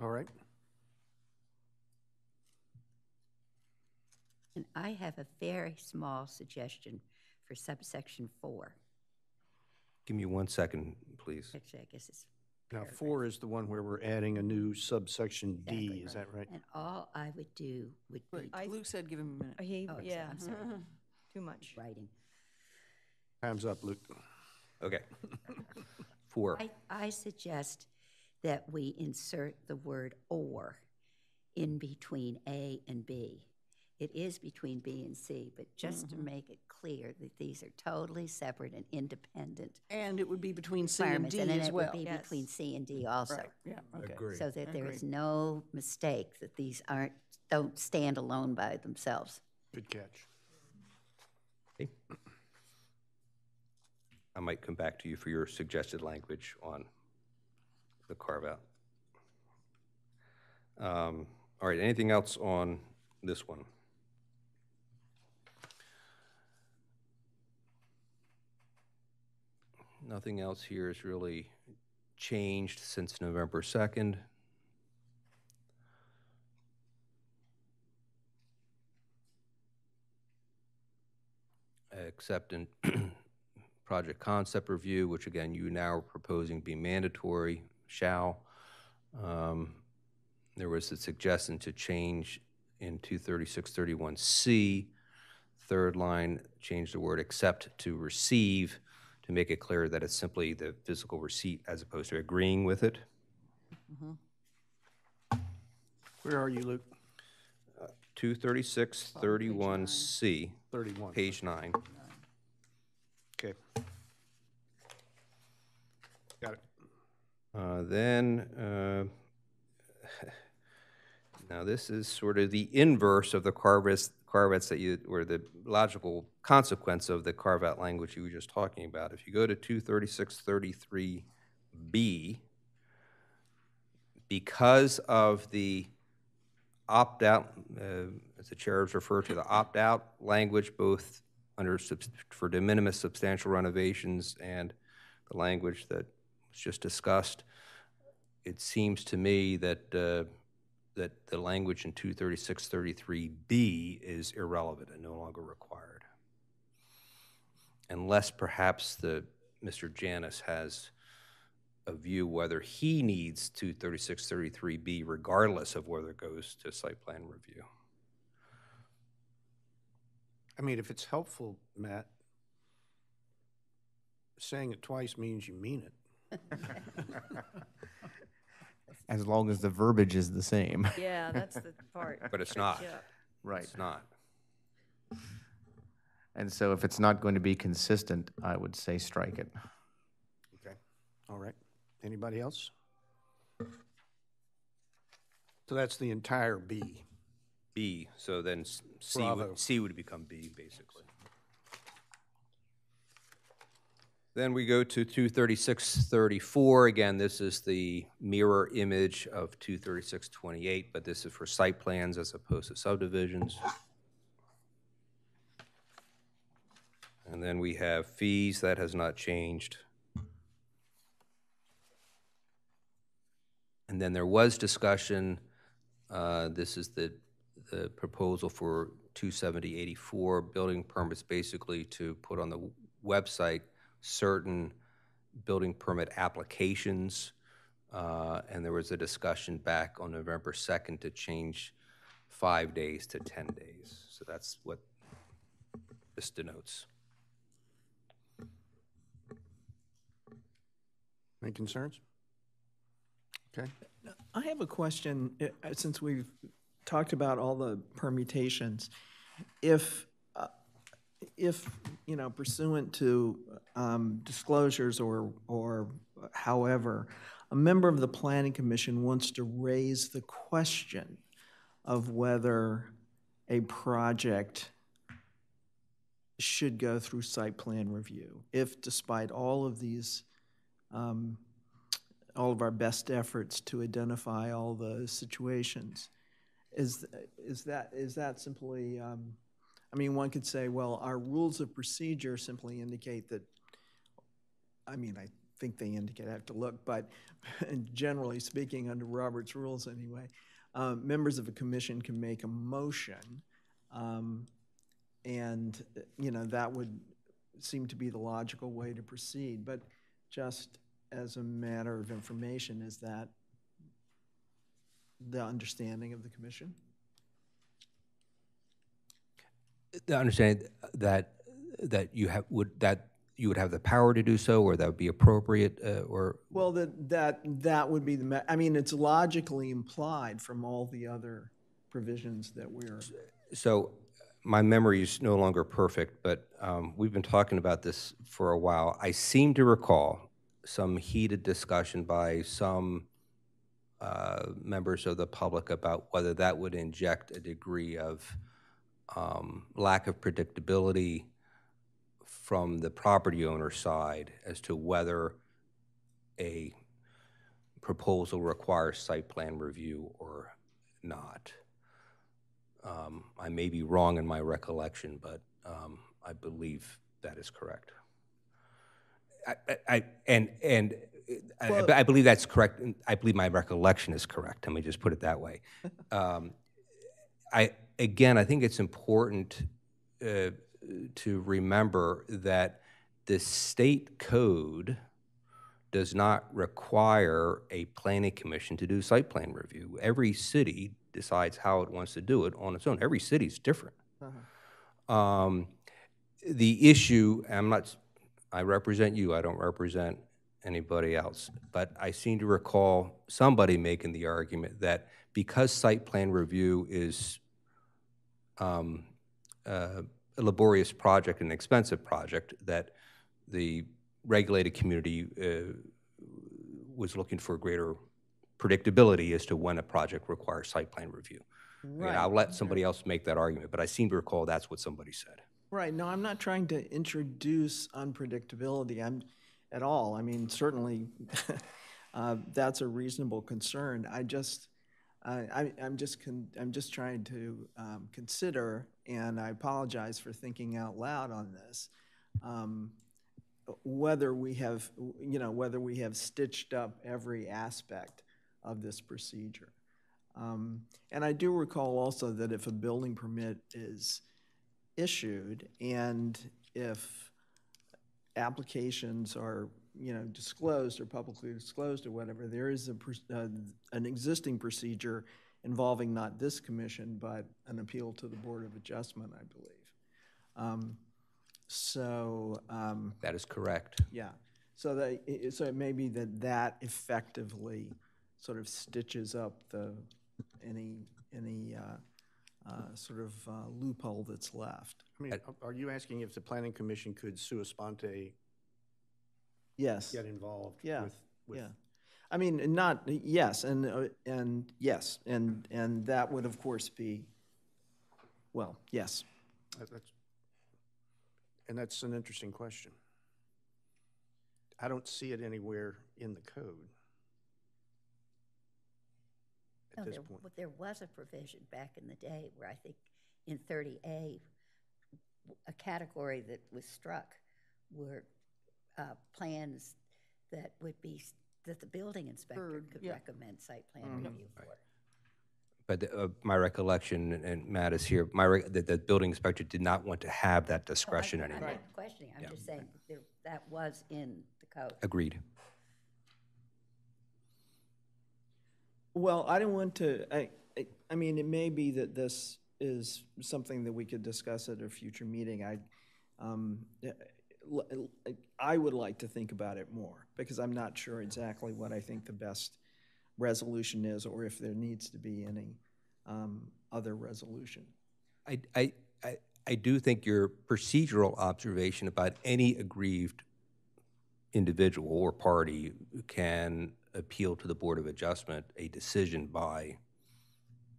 A: All right.
G: And I have a very small suggestion for subsection 4.
D: Give me 1 second, please.
G: Actually, I guess it's
A: Now,
G: paragraph.
A: 4 is the one where we're adding a new subsection D,
G: Exactly
A: is that right?
G: And all I would do would be
C: Luke said give him a minute.
G: I'm sorry.
I: Too much.
G: Writing.
A: Time's up, Luke.
D: Okay. 4.
G: I suggest that we insert the word or in between A and B. It is between B and C, but just to make it clear that these are totally separate and independent
C: And it would be between C and
G: requirements,
C: D
G: and then
C: as
G: it
C: well.
G: would be
I: Yes.
G: between C and D also.
C: Right, yeah, okay.
K: Agree.
G: So that there is
C: Agreed.
G: no mistake that these don't stand alone by themselves.
A: Good catch.
D: Okay. I might come back to you for your suggested language on the carve-out. All right, anything else on this one? Nothing else here has really changed since November 2nd. Except in project concept review, which again, you now are proposing be mandatory, shall. There was a suggestion to change in 23631C, third line, change the word accept to receive to make it clear that it's simply the physical receipt as opposed to agreeing with it.
A: Where are you, Luke?
D: 23631C,
A: 31.
D: page 9.
A: Okay. Got it.
D: Now this is sort of the inverse of the carve-outs that you, or the logical consequence of the carve-out language you were just talking about. If you go to 23633B, because of the opt-out, as the chair has referred to, the opt-out language, both under for de minimis substantial renovations and the language that was just discussed, it seems to me that that the language in 23633B is irrelevant and no longer required, unless perhaps Mr. Janus has a view whether he needs 23633B regardless of whether it goes to site plan review.
A: I mean, if it's helpful, Matt, saying it twice means you mean it.
F: As long as the verbiage is the same.
I: Yeah, that's the part.
D: But it's not.
I: Yeah.
F: Right.
D: It's not.
F: And so if it's not going to be consistent, I would say strike it.
A: Okay. All right. Anybody else? So that's the entire B.
D: B, so then
A: Bravo.
D: C would become B, basically. Then we go to 23634. Again, this is the mirror image of 23628, but this is for site plans as opposed to subdivisions. And then we have fees. That has not changed. And then there was discussion. This is the proposal for 27084, building permits, basically to put on the website certain building permit applications. And there was a discussion back on November 2nd to change 5 days to 10 days. So that's what this denotes.
A: Any concerns? Okay.
H: I have a question, since we've talked about all the permutations. If you know, pursuant to disclosures or however, a member of the Planning Commission wants to raise the question of whether a project should go through site plan review, if despite all of these all of our best efforts to identify all the situations, is that simply, I mean, one could say, well, our rules of procedure simply indicate that, I mean, I think they indicate, I have to look, but generally speaking, under Robert's rules anyway, members of a commission can make a motion, and, you know, that would seem to be the logical way to proceed. But just as a matter of information, is that the understanding of the commission?
D: The understanding that you would have the power to do so, or that would be appropriate, or
H: well, that would be the. I mean, it's logically implied from all the other provisions that we're.
D: So, my memory is no longer perfect, but we've been talking about this for a while. I seem to recall some heated discussion by some members of the public about whether that would inject a degree of lack of predictability from the property owner side as to whether a proposal requires site plan review or not. I may be wrong in my recollection, but I believe that is correct. I believe that's correct. I believe my recollection is correct. Let me just put it that way. Again, I think it's important to remember that the state code does not require a planning commission to do site plan review. Every city decides how it wants to do it on its own. Every city is different. The issue, I represent you, I don't represent anybody else, but I seem to recall somebody making the argument that because site plan review is a laborious project, an expensive project, that the regulated community was looking for greater predictability as to when a project requires site plan review. Right. I mean, I'll let somebody else make that argument, but I seem to recall that's what somebody said.
H: Right. No, I'm not trying to introduce unpredictability at all. I mean, certainly that's a reasonable concern. I'm just trying to consider, and I apologize for thinking out loud on this, whether we have stitched up every aspect of this procedure. And I do recall also that if a building permit is issued and if applications are disclosed or publicly disclosed or whatever, there is an existing procedure involving not this commission but an appeal to the Board of Adjustment, I believe.
D: That is correct.
H: Yeah. So it may be that effectively sort of stitches up any sort of loophole that's left.
A: I mean, are you asking if the Planning Commission could sua sponte
H: yes.
A: get involved?
H: Yeah.
A: With
H: yeah. I mean, not yes, and yes, and that would of course be, well, yes.
A: That's an interesting question. I don't see it anywhere in the code at this point.
G: There was a provision back in the day where I think in 30A, a category that was struck were plans that would be, that the building inspector could recommend site plan review for.
D: But my recollection, and Matt is here, that the building inspector did not want to have that discretion anymore.
G: I'm not questioning, I'm just saying that was in the code.
D: Agreed.
H: Well, I don't want to, I mean, it may be that this is something that we could discuss at a future meeting. I would like to think about it more, because I'm not sure exactly what I think the best resolution is, or if there needs to be any other resolution.
D: I do think your procedural observation about any aggrieved individual or party can appeal to the Board of Adjustment a decision by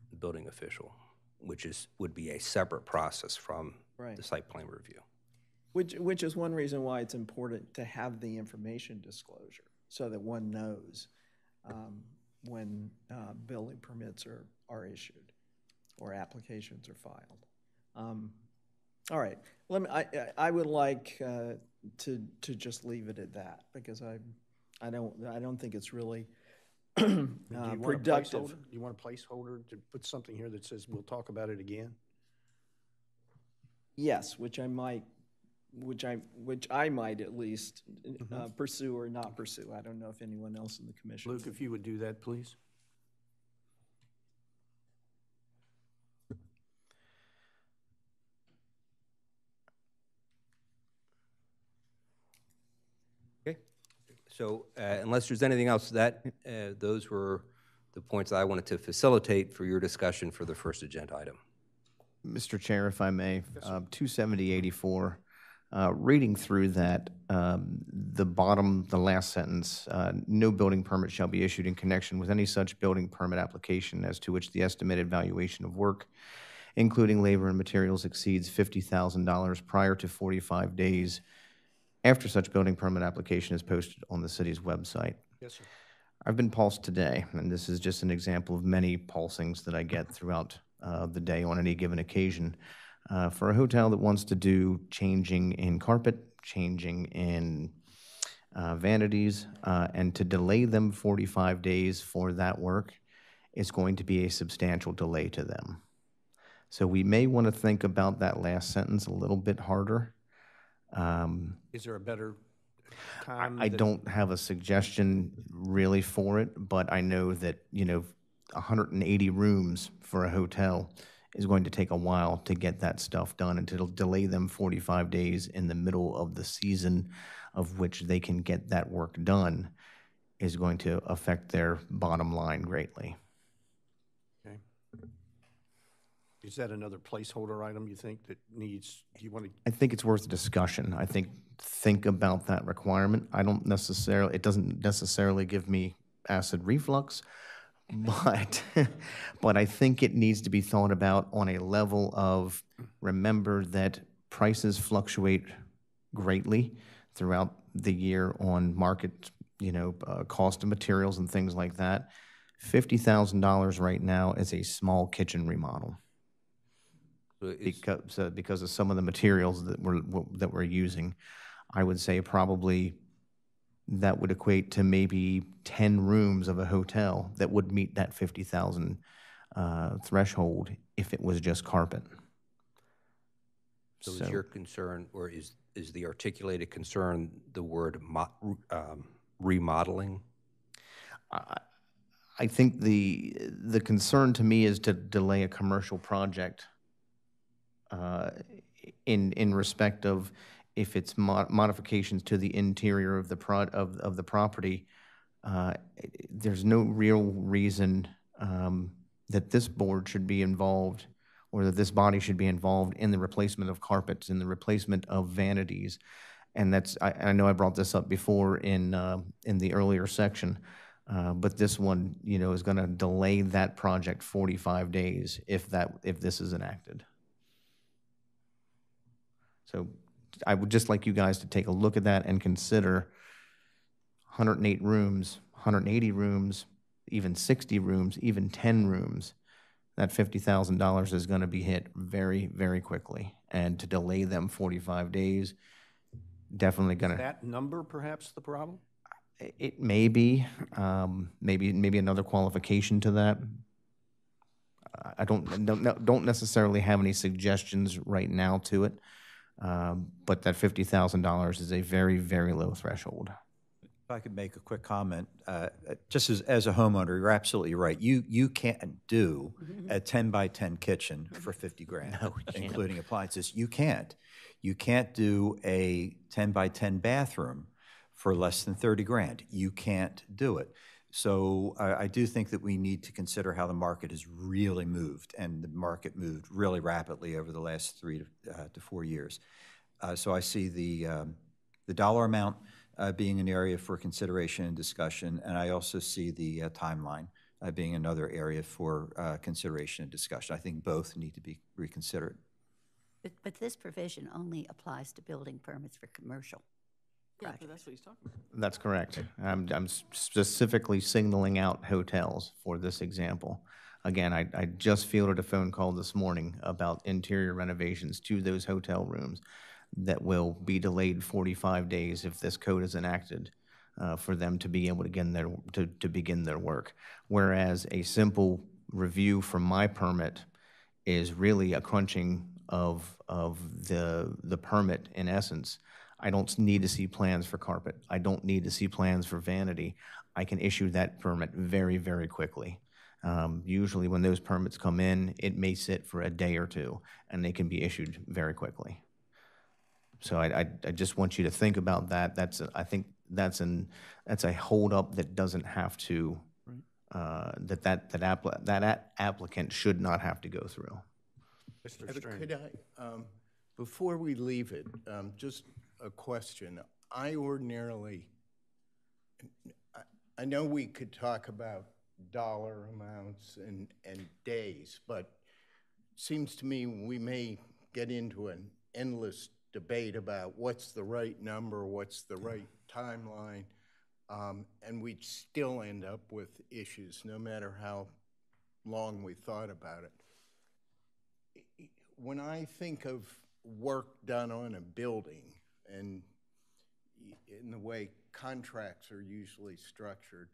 D: the building official, which would be a separate process from the site plan review.
H: Which is one reason why it's important to have the information disclosure, so that one knows when building permits are issued or applications are filed. All right, I would like to just leave it at that, because I don't think it's really productive.
A: Do you want a placeholder to put something here that says we'll talk about it again?
H: Yes, which I might at least pursue or not pursue. I don't know if anyone else in the commission.
A: Luke, if you would do that, please.
D: Okay. So unless there's anything else, those were the points I wanted to facilitate for your discussion for the first agenda item.
F: Mr. Chair, if I may, 27084. Reading through that, the last sentence, no building permit shall be issued in connection with any such building permit application as to which the estimated valuation of work, including labor and materials, exceeds $50,000 prior to 45 days after such building permit application is posted on the city's website.
A: Yes, sir.
F: I've been pulsed today, and this is just an example of many pulsings that I get throughout the day on any given occasion. For a hotel that wants to do changing in carpet, changing in vanities, and to delay them 45 days for that work is going to be a substantial delay to them. So we may want to think about that last sentence a little bit harder.
A: Is there a better time?
F: I don't have a suggestion really for it, but I know that, 180 rooms for a hotel is going to take a while to get that stuff done, and to delay them 45 days in the middle of the season of which they can get that work done is going to affect their bottom line greatly.
A: Okay. Is that another placeholder item you think that needs, do you want to?
F: I think it's worth a discussion. I think about that requirement. It doesn't necessarily give me acid reflux, but I think it needs to be thought about on a level of, remember that prices fluctuate greatly throughout the year on market, cost of materials and things like that. $50,000 right now is a small kitchen remodel because of some of the materials that we're using. I would say probably that would equate to maybe 10 rooms of a hotel that would meet that 50,000 threshold if it was just carpet.
D: So is your concern, or is the articulated concern the word remodeling?
F: I think the concern to me is to delay a commercial project in respect of if it's modifications to the interior of the property. There's no real reason that this board should be involved, or that this body should be involved in the replacement of carpets, in the replacement of vanities. And I know I brought this up before in the earlier section, but this one, is going to delay that project 45 days if this is enacted. So I would just like you guys to take a look at that and consider 108 rooms, 180 rooms, even 60 rooms, even 10 rooms, that $50,000 is going to be hit very, very quickly. And to delay them 45 days, definitely going to.
A: That number perhaps the problem?
F: It may be, maybe another qualification to that. I don't necessarily have any suggestions right now to it, but that $50,000 is a very, very low threshold.
B: If I could make a quick comment, just as a homeowner, you're absolutely right. You can't do a 10 by 10 kitchen for 50 grand,
F: No, you can't.
B: including appliances. You can't. You can't do a 10 by 10 bathroom for less than 30 grand. You can't do it. So I do think that we need to consider how the market has really moved, and the market moved really rapidly over the last 3 to 4 years. So I see the dollar amount being an area for consideration and discussion, and I also see the timeline being another area for consideration and discussion. I think both need to be reconsidered.
G: But this provision only applies to building permits for commercial projects.
C: Yeah, that's what he's talking about.
F: That's correct. I'm specifically singling out hotels for this example. Again, I just fielded a phone call this morning about interior renovations to those hotel rooms that will be delayed 45 days if this code is enacted for them to be able to begin their work. Whereas a simple review from my permit is really a crunching of the permit in essence. I don't need to see plans for carpet. I don't need to see plans for vanity. I can issue that permit very, very quickly. Usually when those permits come in, it may sit for a day or two, and they can be issued very quickly. So I just want you to think about that. I think that's a holdup that doesn't have to, that applicant should not have to go through.
A: Mr. Stern.
K: Could I, before we leave it, just a question. I ordinarily, I know we could talk about dollar amounts and days, but it seems to me we may get into an endless debate about what's the right number, what's the right timeline, and we'd still end up with issues no matter how long we thought about it. When I think of work done on a building, and in the way contracts are usually structured,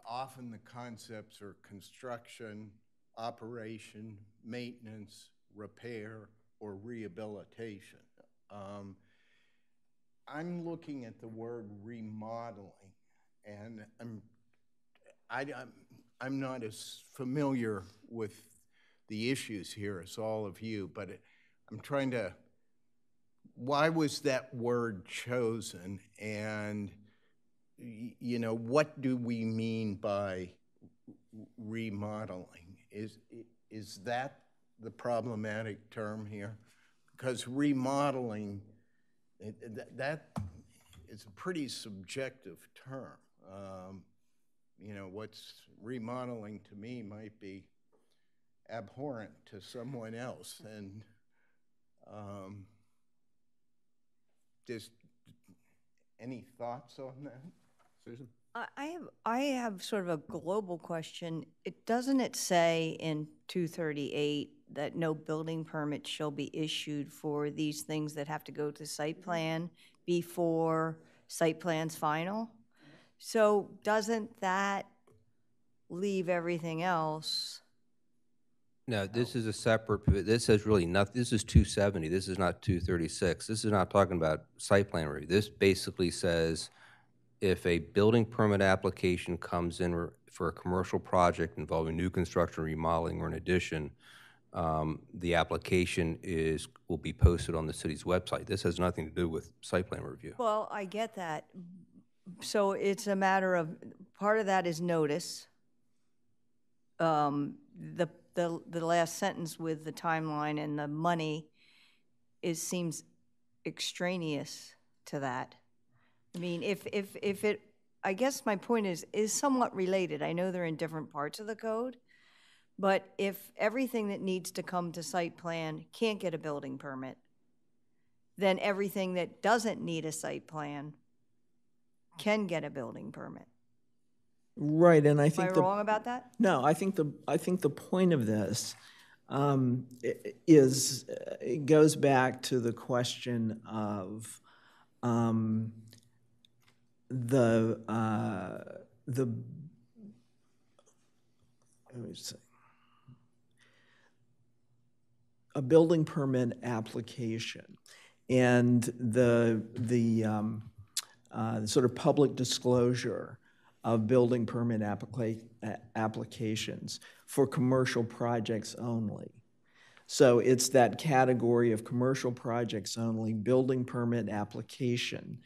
K: often the concepts are construction, operation, maintenance, repair, or rehabilitation. I'm looking at the word remodeling, and I'm not as familiar with the issues here as all of you, but I'm trying to, why was that word chosen, and you know, what do we mean by remodeling? Is that the problematic term here? Because remodeling, that is a pretty subjective term. You know, what's remodeling to me might be abhorrent to someone else, and just any thoughts on that, Susan?
I: I have sort of a global question. Doesn't it say in 238 that no building permit shall be issued for these things that have to go to site plan before site plan's final? So doesn't that leave everything else?
D: No, this is a separate, this says really nothing, this is 270, this is not 236. This is not talking about site plan review. This basically says if a building permit application comes in for a commercial project involving new construction, remodeling, or an addition, the application will be posted on the city's website. This has nothing to do with site plan review.
I: Well, I get that. So it's a matter of, part of that is notice. The last sentence with the timeline and the money seems extraneous to that. I mean, if it, I guess my point is somewhat related. I know they're in different parts of the code, but if everything that needs to come to site plan can't get a building permit, then everything that doesn't need a site plan can get a building permit.
H: Right, and I
I: Am I
H: think
I: wrong about that?
H: No, I think the point of this is it goes back to the question of the let me see, a building permit application and the sort of public disclosure of building permit applications for commercial projects only. So it's that category of commercial projects only, building permit application,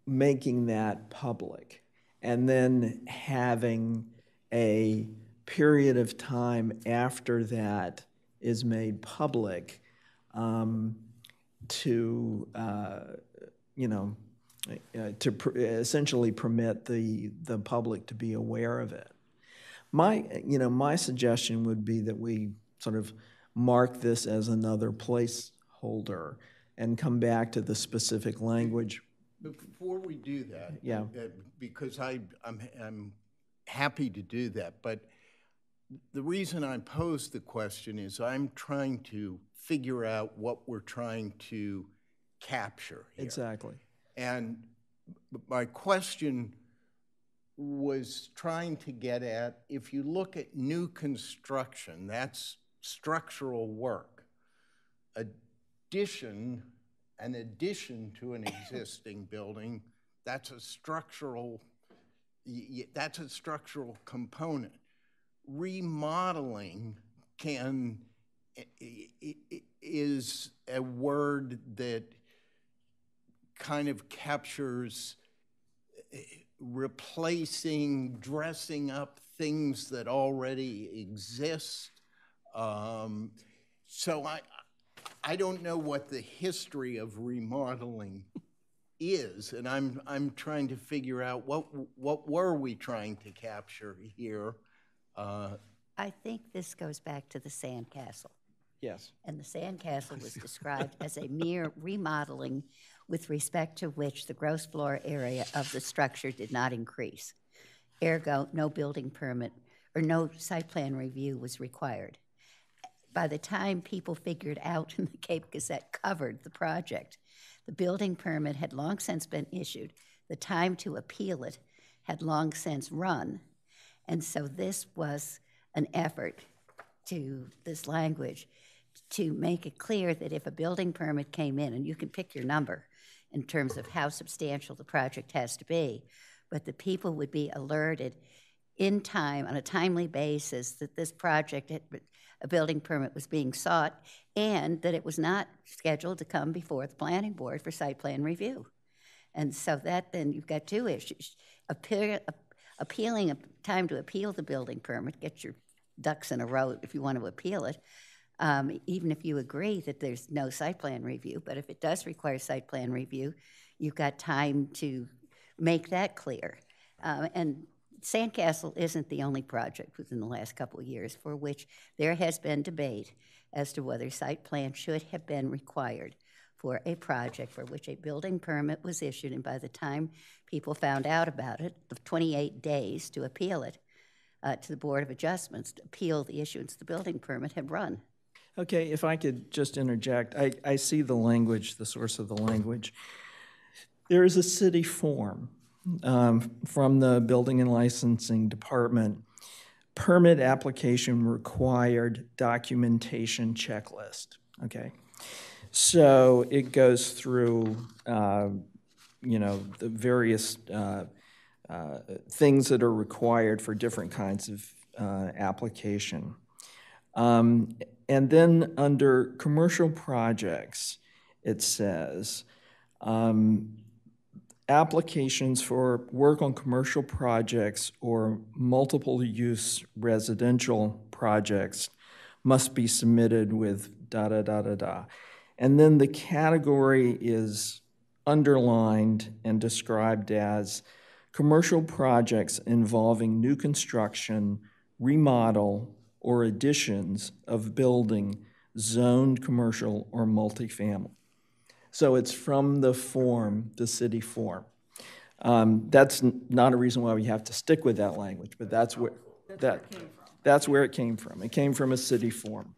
H: making that public, and then having a period of time after that is made public to, essentially permit the public to be aware of it. My suggestion would be that we sort of mark this as another placeholder and come back to the specific language.
K: Before we do that,
H: yeah,
K: because I'm happy to do that, but the reason I posed the question is I'm trying to figure out what we're trying to capture here.
H: Exactly.
K: And my question was trying to get at, if you look at new construction, that's structural work. An addition to an existing building, that's a structural component. Remodeling is a word that kind of captures replacing, dressing up things that already exist. So I don't know what the history of remodeling is, and I'm trying to figure out what were we trying to capture here.
G: I think this goes back to the sandcastle.
H: Yes.
G: And the sandcastle was described as a mere remodeling with respect to which the gross floor area of the structure did not increase. Ergo, no building permit or no site plan review was required. By the time people figured out and the Cape Gazette covered the project, the building permit had long since been issued. The time to appeal it had long since run. And so this was an effort to this language to make it clear that if a building permit came in, and you can pick your number in terms of how substantial the project has to be, but the people would be alerted in time, on a timely basis, that this project, a building permit was being sought, and that it was not scheduled to come before the planning board for site plan review. And so that then you've got two issues. Appealing a time to appeal the building permit, get your ducks in a row if you want to appeal it, even if you agree that there's no site plan review. But if it does require site plan review, you've got time to make that clear. And Sandcastle isn't the only project within the last couple of years for which there has been debate as to whether site plan should have been required for a project for which a building permit was issued, and by the time people found out about it, the 28 days to appeal it to the Board of Adjustments, to appeal the issuance of the building permit, had run.
H: Okay, if I could just interject, I see the language, the source of the language. There is a city form from the Building and Licensing Department, permit application required documentation checklist, okay? So it goes through, the various things that are required for different kinds of application. And then under commercial projects, it says, applications for work on commercial projects or multiple use residential projects must be submitted with da-da-da-da-da. And then the category is underlined and described as commercial projects involving new construction, remodel, or additions of building zoned commercial or multifamily. So it's from the form, the city form. That's not a reason why we have to stick with that language, but that's where it came from. It came from a city form.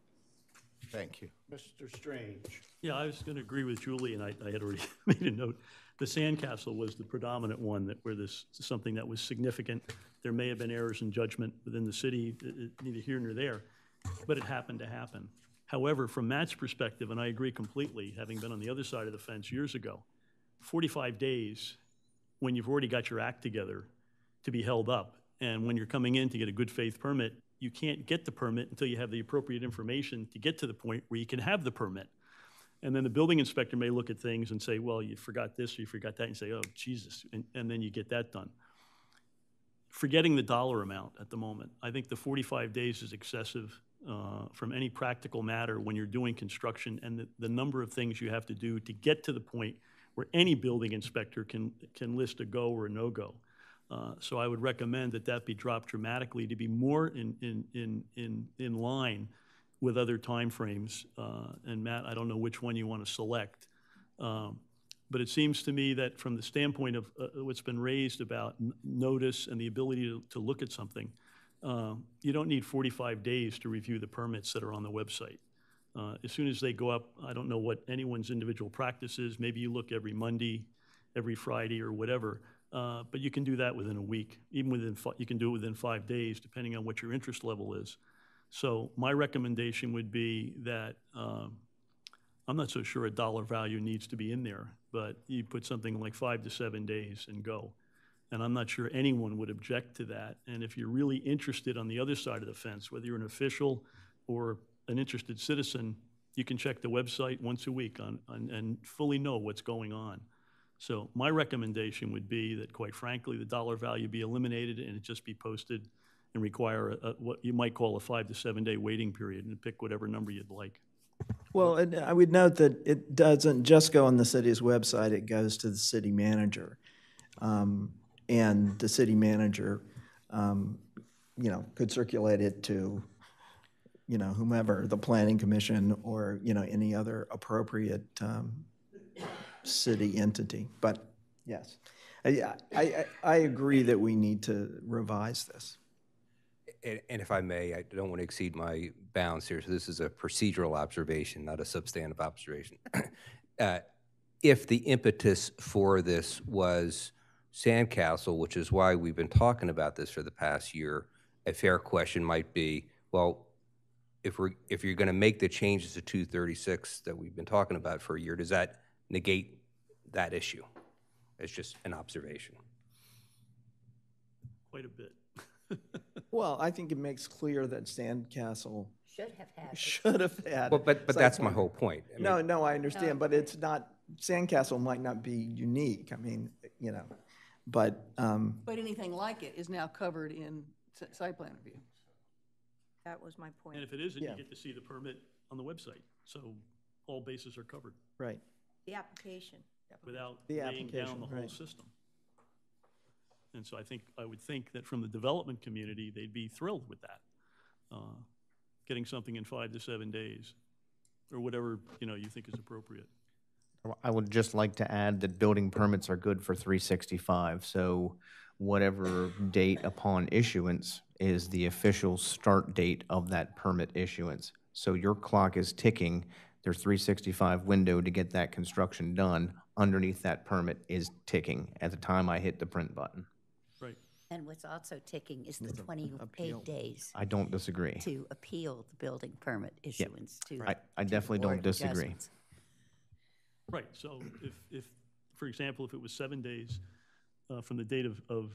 K: Thank you.
A: Mr. Strange.
L: Yeah, I was going to agree with Julie, and I had already made a note. The sandcastle was the predominant one where this something that was significant. There may have been errors in judgment within the city, neither here nor there, but it happened to happen. However, from Matt's perspective, and I agree completely, having been on the other side of the fence years ago, 45 days when you've already got your act together to be held up, and when you're coming in to get a good faith permit, you can't get the permit until you have the appropriate information to get to the point where you can have the permit. And then the building inspector may look at things and say, well, you forgot this or you forgot that, and say, oh, Jesus, and then you get that done. Forgetting the dollar amount at the moment, I think the 45 days is excessive from any practical matter when you're doing construction, and the number of things you have to do to get to the point where any building inspector can list a go or a no-go. So I would recommend that be dropped dramatically to be more in line with other timeframes. And Matt, I don't know which one you want to select. But it seems to me that from the standpoint of what's been raised about notice and the ability to look at something, you don't need 45 days to review the permits that are on the website. As soon as they go up, I don't know what anyone's individual practice is. Maybe you look every Monday, every Friday, or whatever. But you can do that within a week. Even you can do it within 5 days, depending on what your interest level is. So my recommendation would be that I'm not so sure a dollar value needs to be in there, but you put something like 5 to 7 days and go. And I'm not sure anyone would object to that. And if you're really interested on the other side of the fence, whether you're an official or an interested citizen, you can check the website once a week and fully know what's going on. So my recommendation would be that, quite frankly, the dollar value be eliminated and it just be posted and require what you might call a 5 to 7 day waiting period, and pick whatever number you'd like.
H: Well, and I would note that it doesn't just go on the city's website, it goes to the city manager. And the city manager, could circulate it to, whomever, the planning commission or, any other appropriate city entity. But yes, I agree that we need to revise this.
D: And if I may, I don't want to exceed my bounds here, so this is a procedural observation, not a substantive observation. If the impetus for this was sandcastle, which is why we've been talking about this for the past year, a fair question might be, well, if you're going to make the changes to 236 that we've been talking about for a year, does that negate that issue? It's just an observation.
L: Quite a bit.
H: Well, I think it makes clear that sandcastle
G: Should have had.
H: should have had.
D: Well, but that's my whole point. I mean,
H: No, I understand, but it's not, sandcastle might not be unique. I mean, but.
C: But anything like it is now covered in site plan review.
I: That was my point.
L: And if it isn't,
H: Yeah.
L: you get to see the permit on the website. So all bases are covered
H: Right.
I: The application.
L: without
H: The
L: laying down
H: application,
L: the whole
H: right.
L: system. And so I would think that from the development community, they'd be thrilled with that. Getting something in 5 to 7 days, or whatever, you think is appropriate.
F: I would just like to add that building permits are good for 365, so whatever date upon issuance is the official start date of that permit issuance. So your clock is ticking, there's 365 window to get that construction done, underneath that permit is ticking at the time I hit the print button.
L: Right.
G: And what's also ticking is the 28 days
F: I don't disagree.
G: to appeal the building permit issuance to.
F: I definitely
G: Board
F: don't
G: of
F: disagree.
G: Adjustments.
L: Right, so if, for example, if it was 7 days from the date of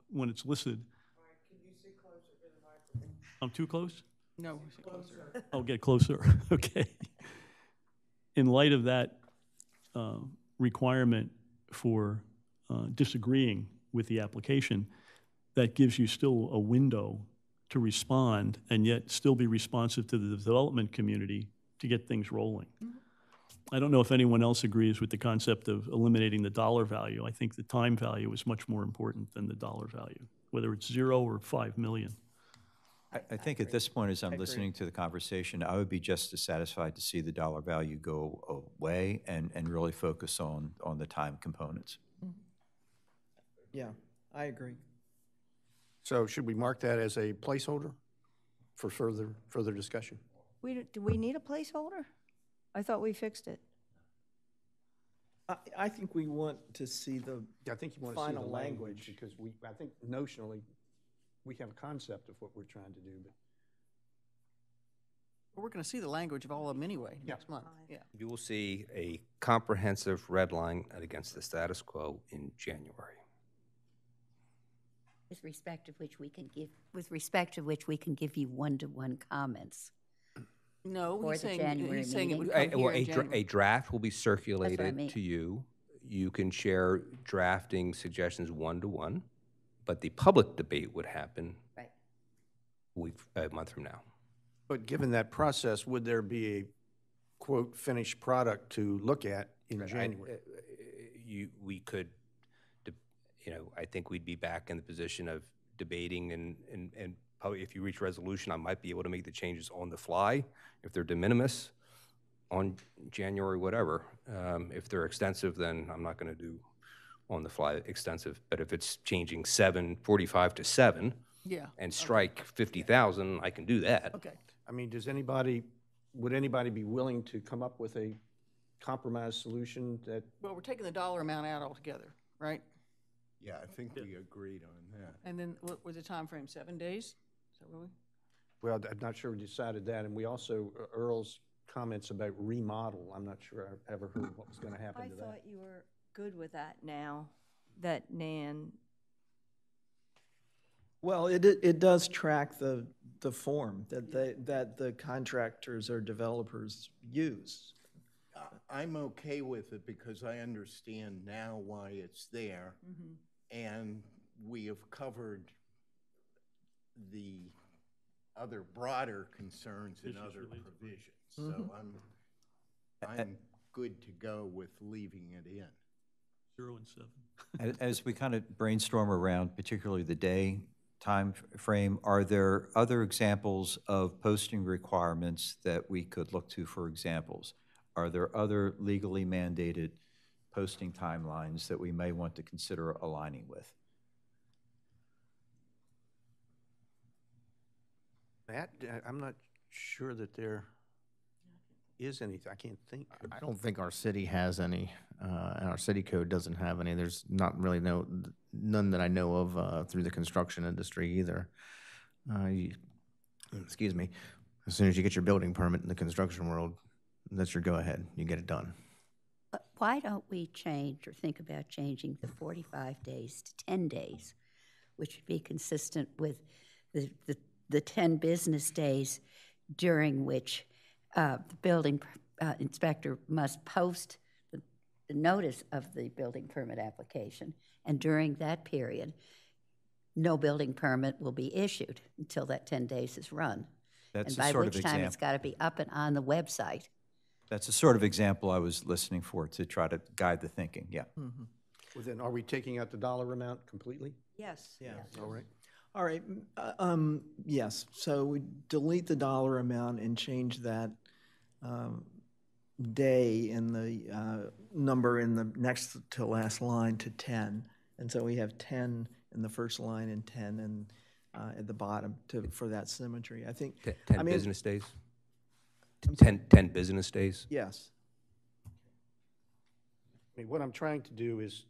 L: when it's listed.
E: All right, can you sit closer to the microphone?
L: I'm too close?
C: No, closer.
L: I'll get closer, okay. In light of that requirement for disagreeing with the application, that gives you still a window to respond and yet still be responsive to the development community to get things rolling. I don't know if anyone else agrees with the concept of eliminating the dollar value. I think the time value is much more important than the dollar value, whether it's 0 or 5 million.
B: I think at this point, as I'm listening to the conversation, I would be just as satisfied to see the dollar value go away and really focus on the time components.
H: Yeah, I agree.
A: So should we mark that as a placeholder for further discussion?
I: Do we need a placeholder? I thought we fixed it.
H: I think we want to see the
A: I think you want to see the
H: final
A: language,
H: language.
A: because I think notionally, we have a concept of what we're trying to do, but
C: We're going to see the language of all of them anyway next month. Yeah.
D: You will see a comprehensive red line against the status quo in January.
G: With respect to which we can give you one-to-one comments.
C: No,
G: For
C: he's
G: the
C: saying,
G: January
C: he's saying it would
G: meeting.
C: come here in
D: A
C: January.
D: draft will be circulated
G: mean.
D: to you. You can share drafting suggestions one-to-one, but the public debate would happen
G: Right.
D: a month from now.
A: But given that process, would there be a, quote, finished product to look at in January?
D: We could, I think we'd be back in the position of debating and probably if you reach resolution, I might be able to make the changes on the fly. If they're de minimis, on January, whatever. If they're extensive, then I'm not going to do on the fly extensive. But if it's changing 7:45 to 7 and strike 50,000, I can do that.
C: Okay.
A: I mean, would anybody be willing to come up with a compromise solution that?
C: Well, we're taking the dollar amount out altogether, right?
K: Yeah, I think we agreed on that.
C: And then what was the time frame? 7 days? Is that really?
A: Well, I'm not sure we decided that, and we also, Earl's comments about remodel, I'm not sure I ever heard what was going to happen to that.
I: I thought you were good with that now, that Nan.
H: Well, it does track the form that the contractors or developers use.
K: I'm okay with it because I understand now why it's there, and we have covered the other broader concerns in other provisions. So I'm good to go with leaving it in.
L: 0 and 7.
B: As we kind of brainstorm around, particularly the day time frame, are there other examples of posting requirements that we could look to for examples? Are there other legally mandated posting timelines that we may want to consider aligning with?
A: That, I'm not sure that there is anything. I can't think.
F: I don't think our city has any, and our city code doesn't have any. There's not really none that I know of through the construction industry either. Excuse me. As soon as you get your building permit in the construction world, that's your go-ahead. You get it done.
G: But why don't we change or think about changing the 45 days to 10 days, which would be consistent with the 10 business days during which the building inspector must post the notice of the building permit application, and during that period, no building permit will be issued until that 10 days is run.
B: That's
G: and
B: a
G: by
B: sort
G: which
B: of
G: time
B: example.
G: it's got to be up and on the website.
B: That's the sort of example I was listening for to try to guide the thinking, yeah.
A: Well, then, are we taking out the dollar amount completely?
I: Yes.
H: Yeah.
A: All right.
H: All right, yes, so we delete the dollar amount and change that day in the number in the next to last line to 10. And so we have 10 in the first line and 10 in, at the bottom for that symmetry. I think
D: 10 business days? 10 business days?
H: Yes.
A: I mean, what I'm trying to do is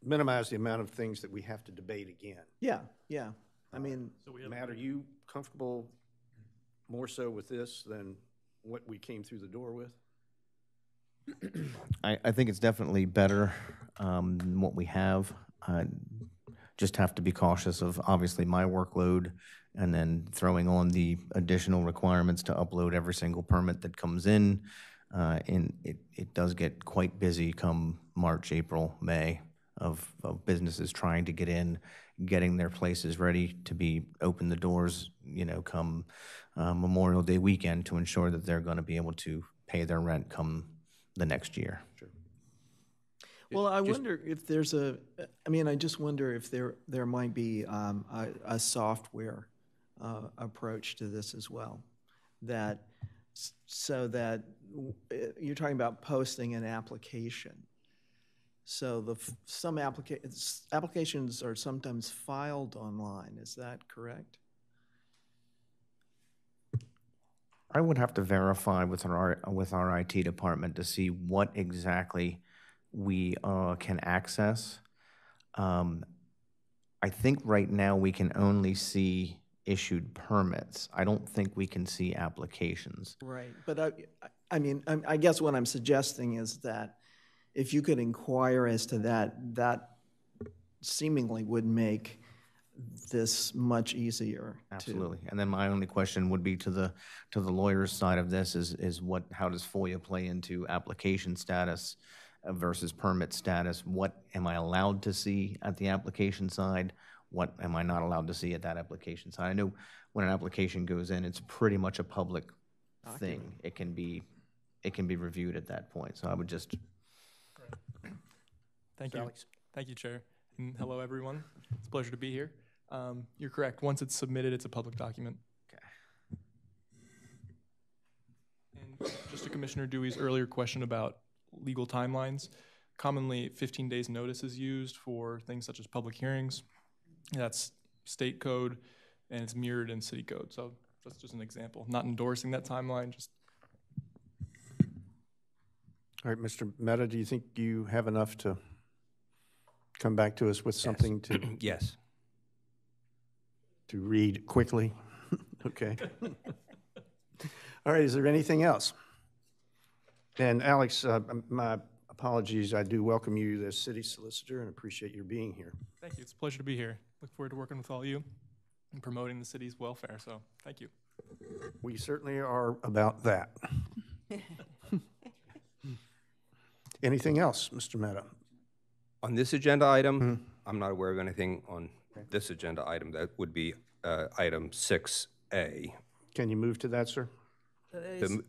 A: minimize the amount of things that we have to debate again.
H: Yeah, yeah. I mean,
A: Matt, are you comfortable more so with this than what we came through the door with?
F: I think it's definitely better than what we have. Just have to be cautious of obviously my workload and then throwing on the additional requirements to upload every single permit that comes in. And it does get quite busy come March, April, May of businesses trying to get in, getting their places ready to be open the doors, come Memorial Day weekend to ensure that they're going to be able to pay their rent come the next year.
A: Sure.
H: well, I wonder if there's I just wonder if there might be a software approach to this as well, so that you're talking about posting an application. So some applications are sometimes filed online. Is that correct?
F: I would have to verify with our IT department to see what exactly we can access. I think right now we can only see issued permits. I don't think we can see applications.
H: Right, but I mean, I guess what I'm suggesting is that if you could inquire as to that, that seemingly would make this much easier.
F: Absolutely. And then my only question would be to the lawyer's side of this is how does FOIA play into application status versus permit status? What am I allowed to see at the application side? What am I not allowed to see at that application side? I know when an application goes in, it's pretty much a public thing. It can be reviewed at that point. So I would just.
M: Thank you. Thank you, Chair. And hello, everyone. It's a pleasure to be here. You're correct. Once it's submitted, it's a public document.
F: Okay.
M: And just to Commissioner Dewey's earlier question about legal timelines, commonly 15 days notice is used for things such as public hearings. That's state code, and it's mirrored in city code. So that's just an example. Not endorsing that timeline, just.
A: All right, Mr. Mehta, do you think you have enough to come back to us with something to
D: Yes.
A: to read quickly? Okay. All right, is there anything else? And Alex, my apologies, I do welcome you as city solicitor and appreciate your being here.
M: Thank you. It's a pleasure to be here. Look forward to working with all of you and promoting the city's welfare. So thank you.
A: We certainly are about that. Anything else, Mr. Mehta?
D: On this agenda item, I'm not aware of anything on this agenda item. That would be item 6A.
A: Can you move to that, sir?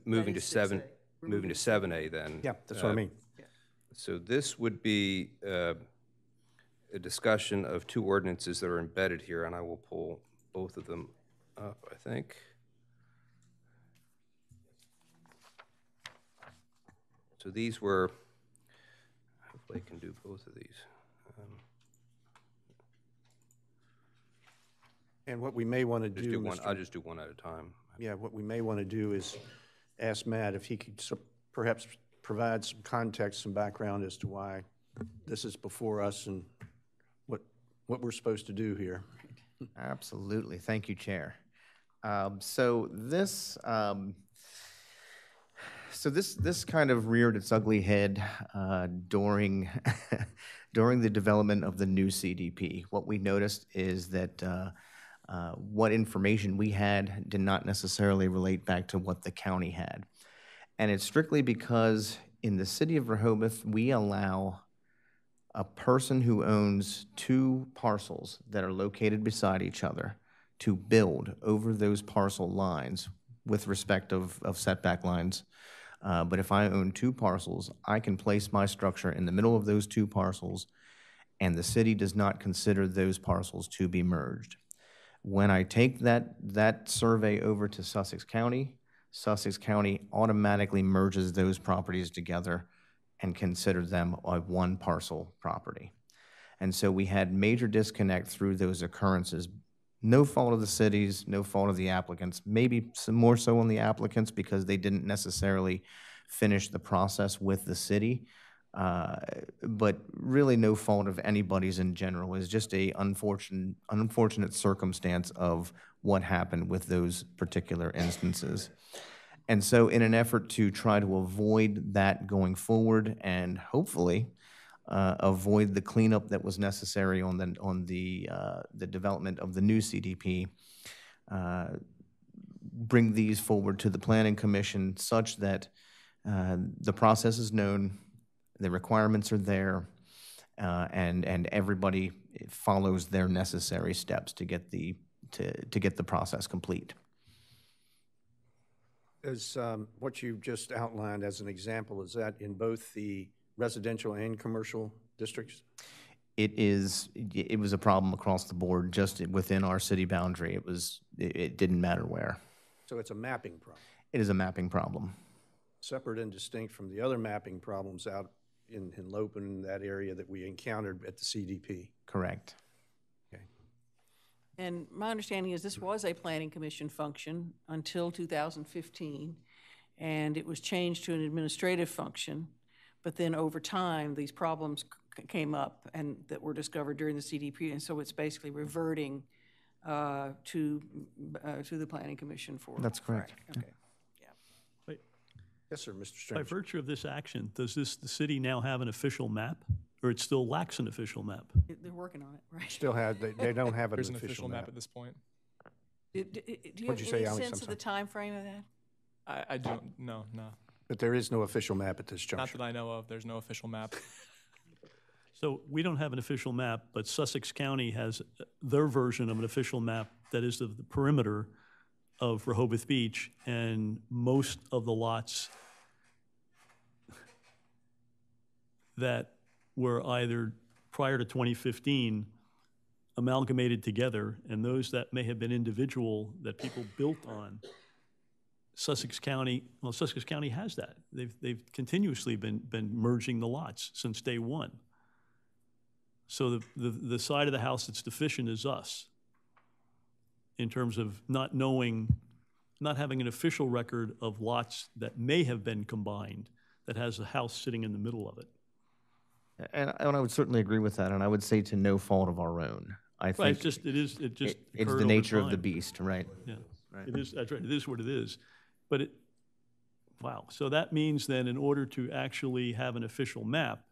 D: Moving to 7A then.
A: Yeah, that's what I mean.
D: So this would be a discussion of two ordinances that are embedded here, and I will pull both of them up, I think. So these were, hopefully I can do both of these.
A: And what we may want to do,
D: I'll just do one at a time.
A: yeah, what we may want to do is ask Matt if he could perhaps provide some context, some background as to why this is before us and what we're supposed to do here.
F: Absolutely. Thank you, Chair. So this kind of reared its ugly head during during the development of the new CDP. What we noticed is that what information we had did not necessarily relate back to what the county had. And it's strictly because in the city of Rehoboth, we allow a person who owns two parcels that are located beside each other to build over those parcel lines with respect of setback lines. But if I own two parcels, I can place my structure in the middle of those two parcels, and the city does not consider those parcels to be merged. When I take that survey over to Sussex County automatically merges those properties together and considers them a one parcel property. And so we had major disconnect through those occurrences. No fault of the cities, no fault of the applicants, maybe some more so on the applicants because they didn't necessarily finish the process with the city. But really no fault of anybody's in general. It's just a unfortunate circumstance of what happened with those particular instances. And so in an effort to try to avoid that going forward and hopefully avoid the cleanup that was necessary on the development of the new CDP, bring these forward to the Planning Commission such that the process is known, the requirements are there, and everybody follows their necessary steps to get the process complete.
A: As what you've just outlined as an example, is that in both the residential and commercial districts?
F: It was a problem across the board, just within our city boundary. It didn't matter where.
A: So it's a mapping problem?
F: It is a mapping problem.
A: Separate and distinct from the other mapping problems out in Lopen, that area that we encountered at the CDP.
F: Correct.
C: And my understanding is this was a planning commission function until 2015, and it was changed to an administrative function. But then over time, these problems came up and that were discovered during the CDP, and so it's basically reverting to the planning commission for.
F: That's correct.
C: Okay.
L: Wait,
A: Yes, sir, Mr.
L: by
A: Strange.
L: virtue of this action, does the city now have an official map, or it still lacks an official map?
C: They're working on it, right?
A: Still have, they don't have an
M: There's an
A: official map.
M: at this point.
C: Do you have
A: What'd you say,
C: any
A: Alex?
C: sense
A: I'm
C: of the time frame of that?
M: I don't, no.
A: But there is no official map at this
M: Not
A: juncture.
M: that I know of, there's no official map.
L: So we don't have an official map, but Sussex County has their version of an official map that is of the perimeter of Rehoboth Beach, and most of the lots that were either prior to 2015 amalgamated together, and those that may have been individual that people built on. Sussex County has that. They've continuously been merging the lots since day one. So the side of the house that's deficient is us, in terms of not having an official record of lots that may have been combined, that has a house sitting in the middle of it.
F: And I would certainly agree with that, and I would say to no fault of our own. I think
L: Right, it's
F: it's
L: occurred
F: the
L: over
F: nature of the
L: time.
F: beast, right?
L: Yeah,
F: Right.
L: it is, that's right, it is what it is. But wow, so that means then in order to actually have an official map,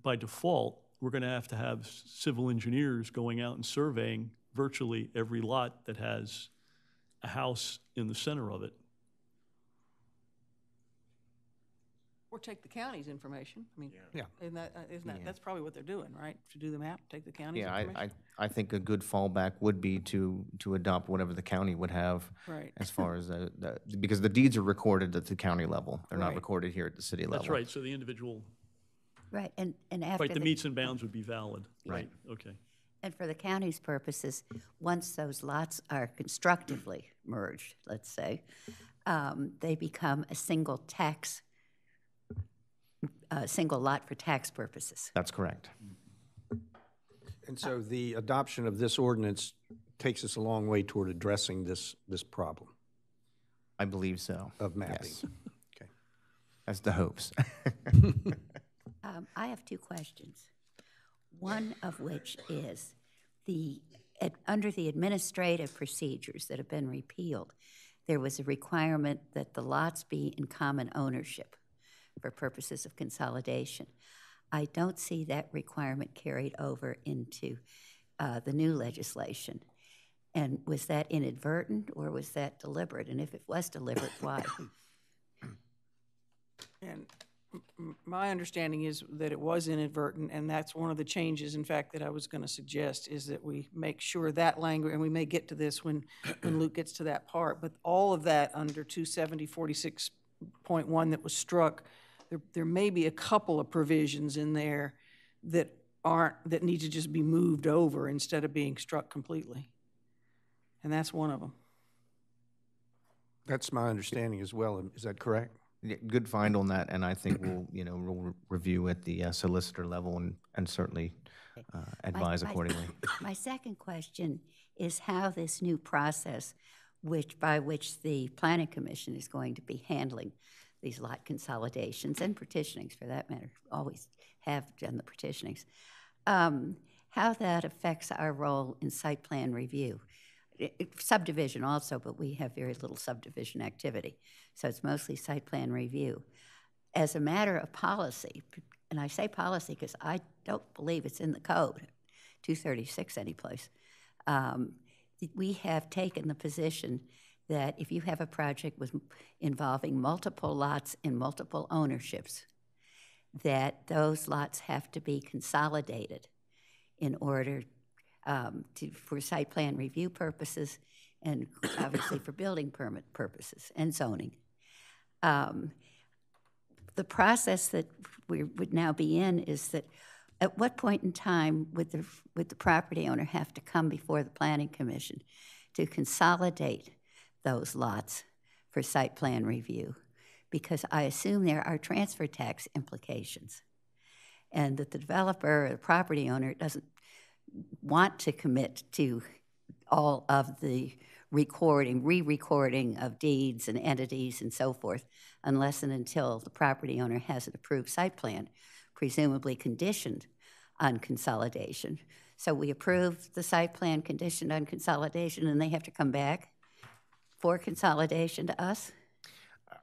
L: by default, we're gonna have to have civil engineers going out and surveying virtually every lot that has a house in the center of it.
C: Or take the county's information. I mean,
A: Yeah.
C: isn't that,
F: Yeah.
C: that's probably what they're doing, right? To do the map, take the county's
F: Yeah,
C: information?
F: I think a good fallback would be to adopt whatever the county would have
C: Right.
F: as far as because the deeds are recorded at the county level. They're not
C: Right.
F: recorded here at the city level.
L: That's right, so the individual,
G: Right, and after
L: right, the meets and bounds would be valid,
F: Right.
L: right, okay.
G: And for the county's purposes, once those lots are constructively merged, let's say, they become a single lot for tax purposes.
F: That's correct.
A: And so the adoption of this ordinance takes us a long way toward addressing this problem
F: I believe so.
A: of mapping.
F: Yes.
A: Okay.
F: That's the hopes.
G: I have two questions. One of which is under the administrative procedures that have been repealed, there was a requirement that the lots be in common ownership for purposes of consolidation. I don't see that requirement carried over into the new legislation. And was that inadvertent or was that deliberate? And if it was deliberate, why?
C: And my understanding is that it was inadvertent, and that's one of the changes, in fact, that I was going to suggest, is that we make sure that language, and we may get to this when Luke gets to that part, but all of that under 270-46.1 that was struck, there may be a couple of provisions in there that need to just be moved over instead of being struck completely. And that's one of them.
A: That's my understanding as well. Is that correct?
F: Yeah, good find on that, and I think we'll review at the solicitor level and certainly advise accordingly.
G: My second question is how this new process, by which the Planning Commission is going to be handling these lot consolidations and partitionings, for that matter, always have done the partitionings, how that affects our role in site plan review. Subdivision also, but we have very little subdivision activity, so it's mostly site plan review. As a matter of policy, and I say policy because I don't believe it's in the code, 236 anyplace, we have taken the position that if you have a project involving multiple lots and multiple ownerships, that those lots have to be consolidated in order for site plan review purposes and obviously for building permit purposes and zoning. The process that we would now be in is that at what point in time would the property owner have to come before the Planning Commission to consolidate those lots for site plan review? because I assume there are transfer tax implications, and that the developer or the property owner doesn't want to commit to all of the re-recording of deeds and entities and so forth, unless and until the property owner has an approved site plan, presumably conditioned on consolidation. So we approve the site plan conditioned on consolidation, and they have to come back for consolidation to us?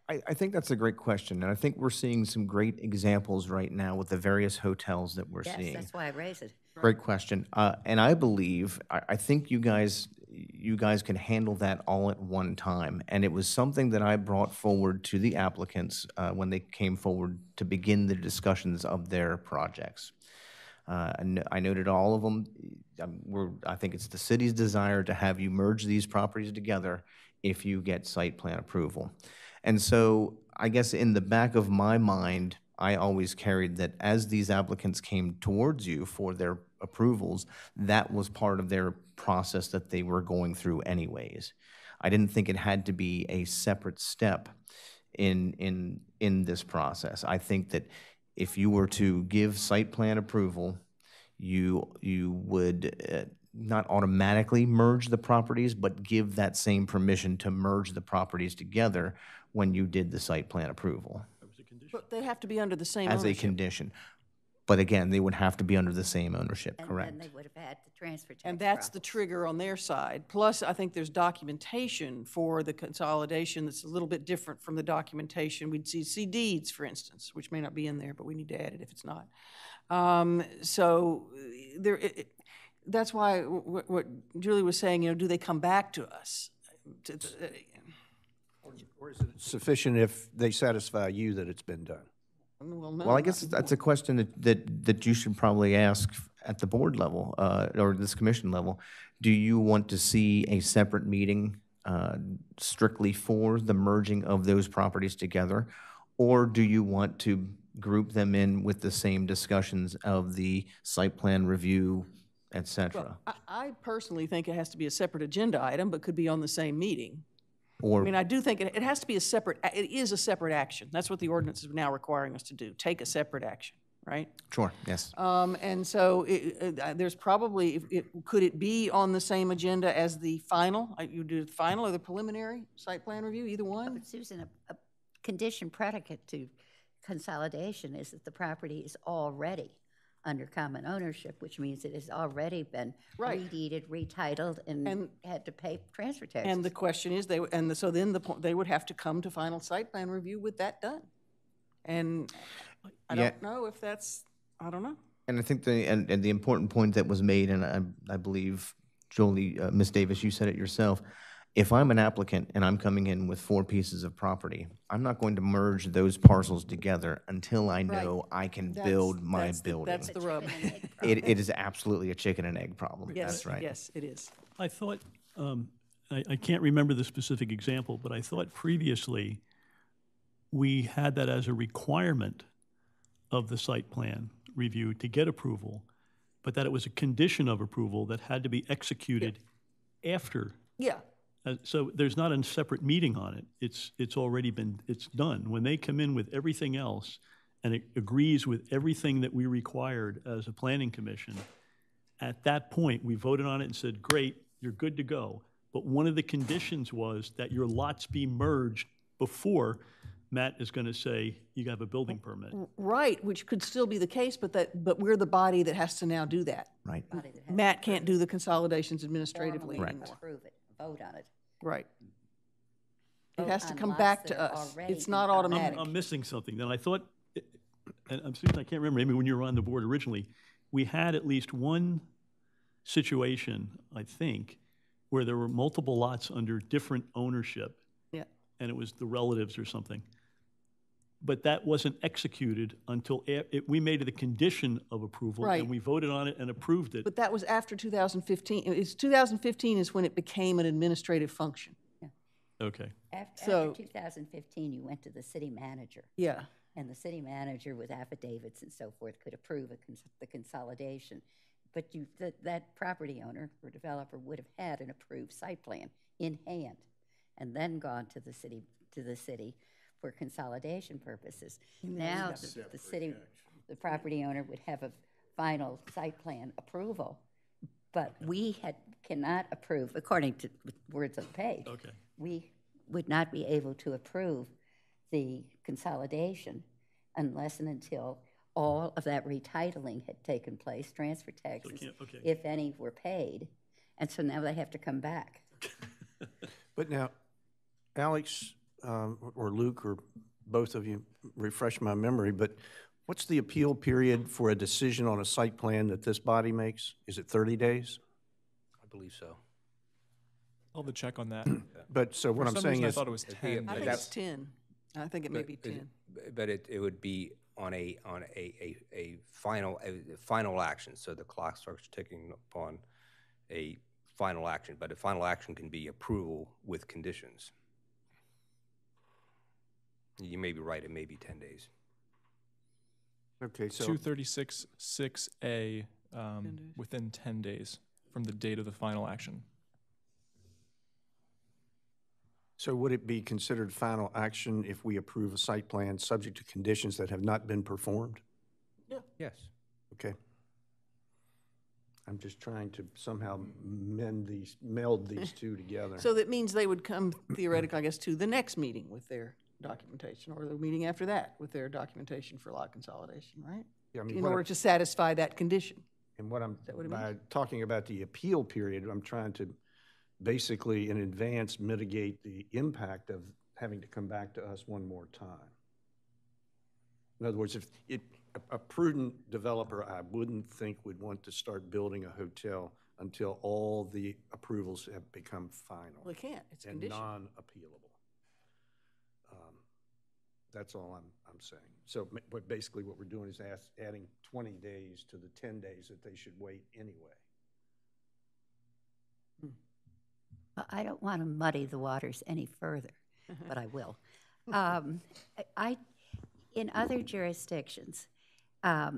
F: I think that's a great question, and I think we're seeing some great examples right now with the various hotels that we're seeing.
G: Yes, that's why I raise it.
F: Great question. And I believe, I think you guys can handle that all at one time. And it was something that I brought forward to the applicants when they came forward to begin the discussions of their projects. And I noted all of them. I think it's the city's desire to have you merge these properties together if you get site plan approval. And so I guess in the back of my mind, I always carried that as these applicants came towards you for their approvals, that was part of their process that they were going through anyways. I didn't think it had to be a separate step in this process. I think that if you were to give site plan approval, you would not automatically merge the properties, but give that same permission to merge the properties together when you did the site plan approval.
C: But they have to be under the same
F: As
C: ownership.
F: a condition. But again, they would have to be under the same ownership,
G: And
F: correct?
G: then they would have had the transfer tax.
C: And that's the trigger on their side. Plus, I think there's documentation for the consolidation that's a little bit different from the documentation. We'd see deeds, for instance, which may not be in there, but we need to add it if it's not. So that's why what Julie was saying, do they come back to us?
A: Or is it sufficient if they satisfy you that it's been done?
C: No,
F: Well, I guess that's a question that you should probably ask at the board level or this commission level. Do you want to see a separate meeting strictly for the merging of those properties together? Or do you want to group them in with the same discussions of the site plan review, et cetera?
C: Well, I personally think it has to be a separate agenda item, but could be on the same meeting.
F: Or,
C: I mean, I do think it has to be it is a separate action. That's what the ordinance is now requiring us to do, take a separate action, right?
F: sure, yes.
C: And so there's probably, could it be on the same agenda as the final? You do the final or the preliminary site plan review, either one?
G: But Susan, a condition predicate to consolidation is that the property is already under common ownership, which means it has already been redeeded, retitled, and had to pay transfer taxes.
C: And the question is, so then they would have to come to final site plan review with that done. And I don't know if that's, I don't know.
F: And I think the important point that was made, and I believe, Jolie, Ms. Davis, you said it yourself, if I'm an applicant and I'm coming in with 4 pieces of property, I'm not going to merge those parcels together until I know I can build my building.
C: That's the rub.
F: It is absolutely a chicken and egg problem.
C: Yes,
F: That's right.
C: yes, it is.
L: I thought, I can't remember the specific example, but I thought previously we had that as a requirement of the site plan review to get approval, but that it was a condition of approval that had to be executed after.
C: Yeah.
L: So there's not a separate meeting on it. It's already been, it's done. When they come in with everything else and it agrees with everything that we required as a planning commission, at that point, we voted on it and said, great, you're good to go. But one of the conditions was that your lots be merged before Matt is going to say you have a building permit.
C: Right, which could still be the case, but we're the body that has to now do that.
F: Right.
C: Matt can't do the consolidations administratively
G: Formally
C: anymore.
G: approve it, vote on it.
C: Right. It
G: Vote
C: has to
G: on
C: come
G: lots
C: back
G: that
C: to
G: are
C: us.
G: already
C: It's not
G: in
C: automatic.
L: I'm missing something. Then I thought, and I'm Susan, I can't remember, maybe when you were on the board originally, we had at least one situation, I think, where there were multiple lots under different ownership.
C: Yeah.
L: And it was the relatives or something. But that wasn't executed until we made it a condition of approval.
C: Right.
L: And we voted on it and approved it.
C: But that was after 2015. 2015 is when it became an administrative function.
L: Okay.
G: After 2015, you went to the city manager.
C: Yeah.
G: And the city manager with affidavits and so forth could approve the consolidation. But that property owner or developer would have had an approved site plan in hand and then gone to the city for consolidation purposes. Now, the city, the property owner would have a final site plan approval, but we cannot approve, according to words of the page.
L: Okay.
G: We would not be able to approve the consolidation unless and until all of that retitling had taken place, transfer taxes,
L: okay.
G: if any, were paid. And so now they have to come back.
A: But now, Alex, or Luke, or both of you, refresh my memory, but what's the appeal period for a decision on a site plan that this body makes? Is it 30 days?
D: I believe so.
M: I'll have to check on that.
A: But so what I'm saying
M: I
A: is,
M: thought it was 10.
C: I think it's 10. I think it may be 10.
D: But it would be on a final action, so the clock starts ticking upon a final action, but a final action can be approval with conditions. You may be right, it may be 10 days.
A: okay, so
M: 236-6A within 10 days from the date of the final action.
A: So would it be considered final action if we approve a site plan subject to conditions that have not been performed?
C: Yeah.
D: Yes.
A: Okay. I'm just trying to somehow meld these two together.
C: So that means they would come theoretically, I guess, to the next meeting with their documentation, or the meeting after that with their documentation for lot consolidation, right?
A: Yeah, I mean,
C: In order to satisfy that condition.
A: And what I'm,
C: that what it
A: by talking about the appeal period, I'm trying to basically in advance mitigate the impact of having to come back to us one more time. In other words, if a prudent developer, I wouldn't think would want to start building a hotel until all the approvals have become final.
C: Well, they can't, it's
A: and
C: conditional.
A: non-appealable. That's all I'm saying. So but basically what we're doing is adding 20 days to the 10 days that they should wait anyway.
G: Well, I don't want to muddy the waters any further, but I will. In other jurisdictions, a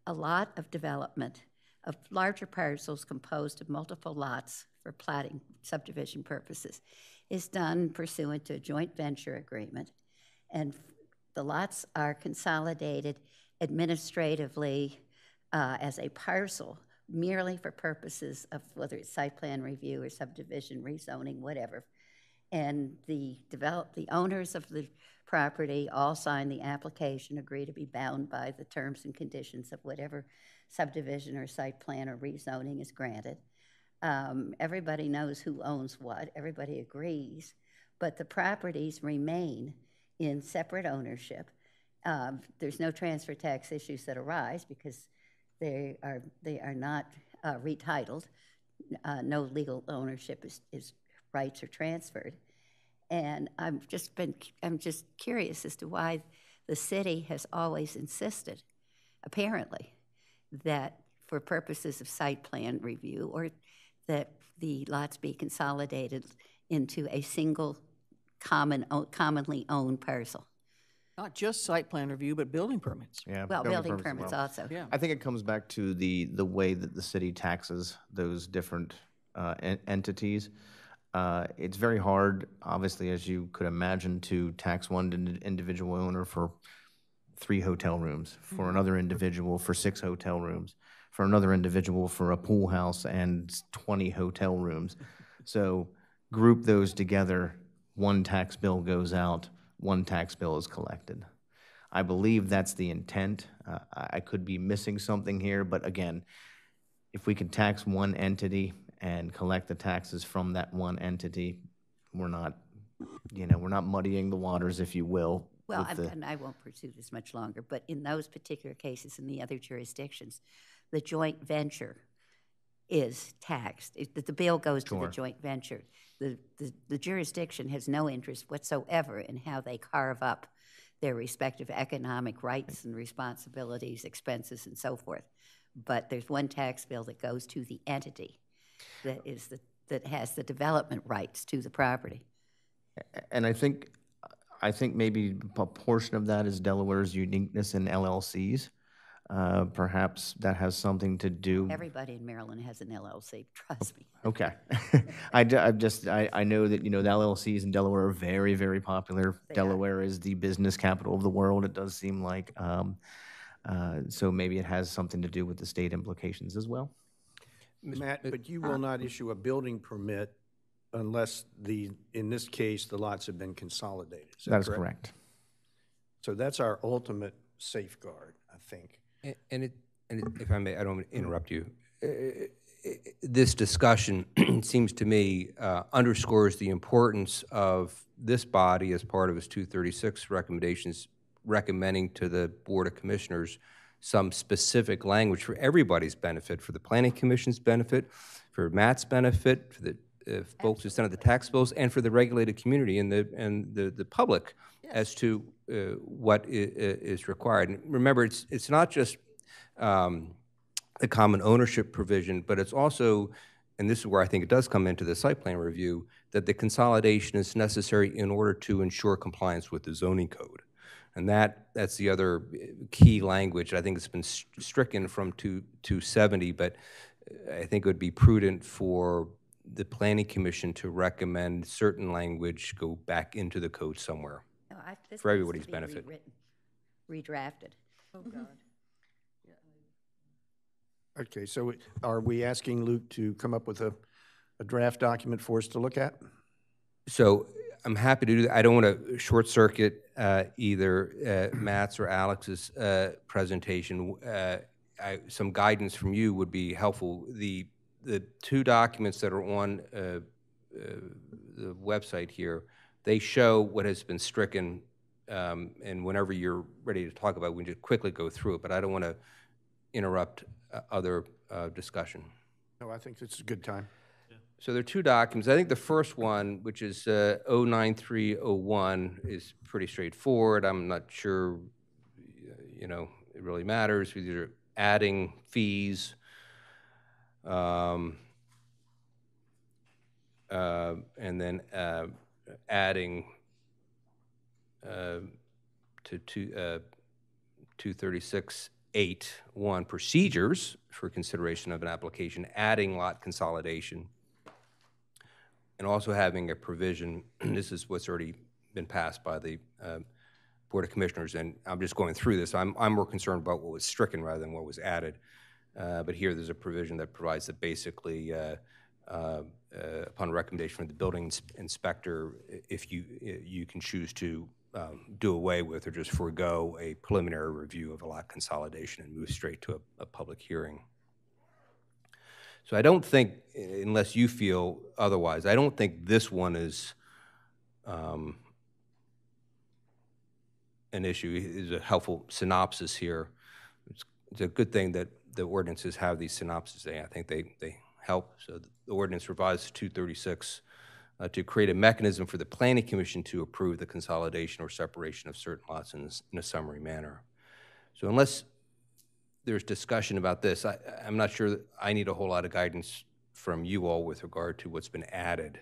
G: lot of development of larger parcels composed of multiple lots for platting subdivision purposes is done pursuant to a joint venture agreement, and the lots are consolidated administratively as a parcel merely for purposes of whether it's site plan review or subdivision rezoning, whatever. And the owners of the property all sign the application, agree to be bound by the terms and conditions of whatever subdivision or site plan or rezoning is granted. Everybody knows who owns what, everybody agrees, but the properties remain in separate ownership. There's no transfer tax issues that arise because they are not retitled. No legal ownership is rights are transferred. And I'm just curious as to why the city has always insisted, apparently, that for purposes of site plan review or that the lots be consolidated into a single commonly owned parcel.
C: Not just site plan review, but building permits.
F: Yeah.
G: Well, building permits also.
C: Yeah.
F: I think it comes back to the way that the city taxes those different entities. It's very hard, obviously, as you could imagine, to tax one individual owner for 3 hotel rooms, for another individual for 6 hotel rooms, for another individual for a pool house and 20 hotel rooms. So group those together, one tax bill goes out, one tax bill is collected. I believe that's the intent. I could be missing something here, but again, if we can tax one entity and collect the taxes from that one entity, we're not muddying the waters, if you will.
G: Well, and I won't pursue this much longer, but in those particular cases in the other jurisdictions, the joint venture is taxed. The bill goes to the joint venture. The jurisdiction has no interest whatsoever in how they carve up their respective economic rights and responsibilities, expenses, and so forth. But there's one tax bill that goes to the entity that has the development rights to the property.
F: And I think maybe a portion of that is Delaware's uniqueness in LLCs. Perhaps that has something to do.
G: Everybody in Maryland has an LLC, trust me.
F: Okay. I know that, the LLCs in Delaware are very, very popular. Delaware is the business capital of the world, it does seem like. So maybe it has something to do with the state implications as well.
A: Matt, but you will not issue a building permit unless in this case, the lots have been consolidated.
F: That is correct.
A: So that's our ultimate safeguard, I think.
D: And if I may, I don't want to interrupt you. This discussion seems to me underscores the importance of this body as part of its 236 recommendations, recommending to the Board of Commissioners some specific language for everybody's benefit, for the Planning Commission's benefit, for Matt's benefit, for the folks who sent out the tax bills, and for the regulated community and the public as to what is required. And remember, it's not just the common ownership provision, but it's also, and this is where I think it does come into the site plan review, that the consolidation is necessary in order to ensure compliance with the zoning code. And that's the other key language. I think it's been stricken from 270, but I think it would be prudent for the Planning Commission to recommend certain language go back into the code somewhere for everybody's benefit.
G: Redrafted.
I: Oh, God.
A: Okay, so are we asking Luke to come up with a draft document for us to look at?
D: So I'm happy to do that. I don't want to short circuit either Matt's or Alex's presentation. Some guidance from you would be helpful. The two documents that are on the website here, they show what has been stricken, and whenever you're ready to talk about it, we can just quickly go through it, but I don't want to interrupt other discussion.
A: No, I think this is a good time.
D: So there are two documents. I think the first one, which is 09301, is pretty straightforward. I'm not sure, it really matters. We're either adding fees, and then adding to 236.8.1 procedures for consideration of an application, adding lot consolidation, and also having a provision, this is what's already been passed by the Board of Commissioners, and I'm just going through this. I'm more concerned about what was stricken rather than what was added. But here there's a provision that provides that basically, upon recommendation from the building inspector, if you can choose to do away with or just forego a preliminary review of a lot consolidation and move straight to a public hearing. So I don't think, unless you feel otherwise, I don't think this one is an issue. Is a helpful synopsis here. It's a good thing that the ordinances have these synopses. I think they help. So the ordinance revises 236 to create a mechanism for the Planning Commission to approve the consolidation or separation of certain lots in a summary manner. So unless there's discussion about this, I'm not sure that I need a whole lot of guidance from you all with regard to what's been added.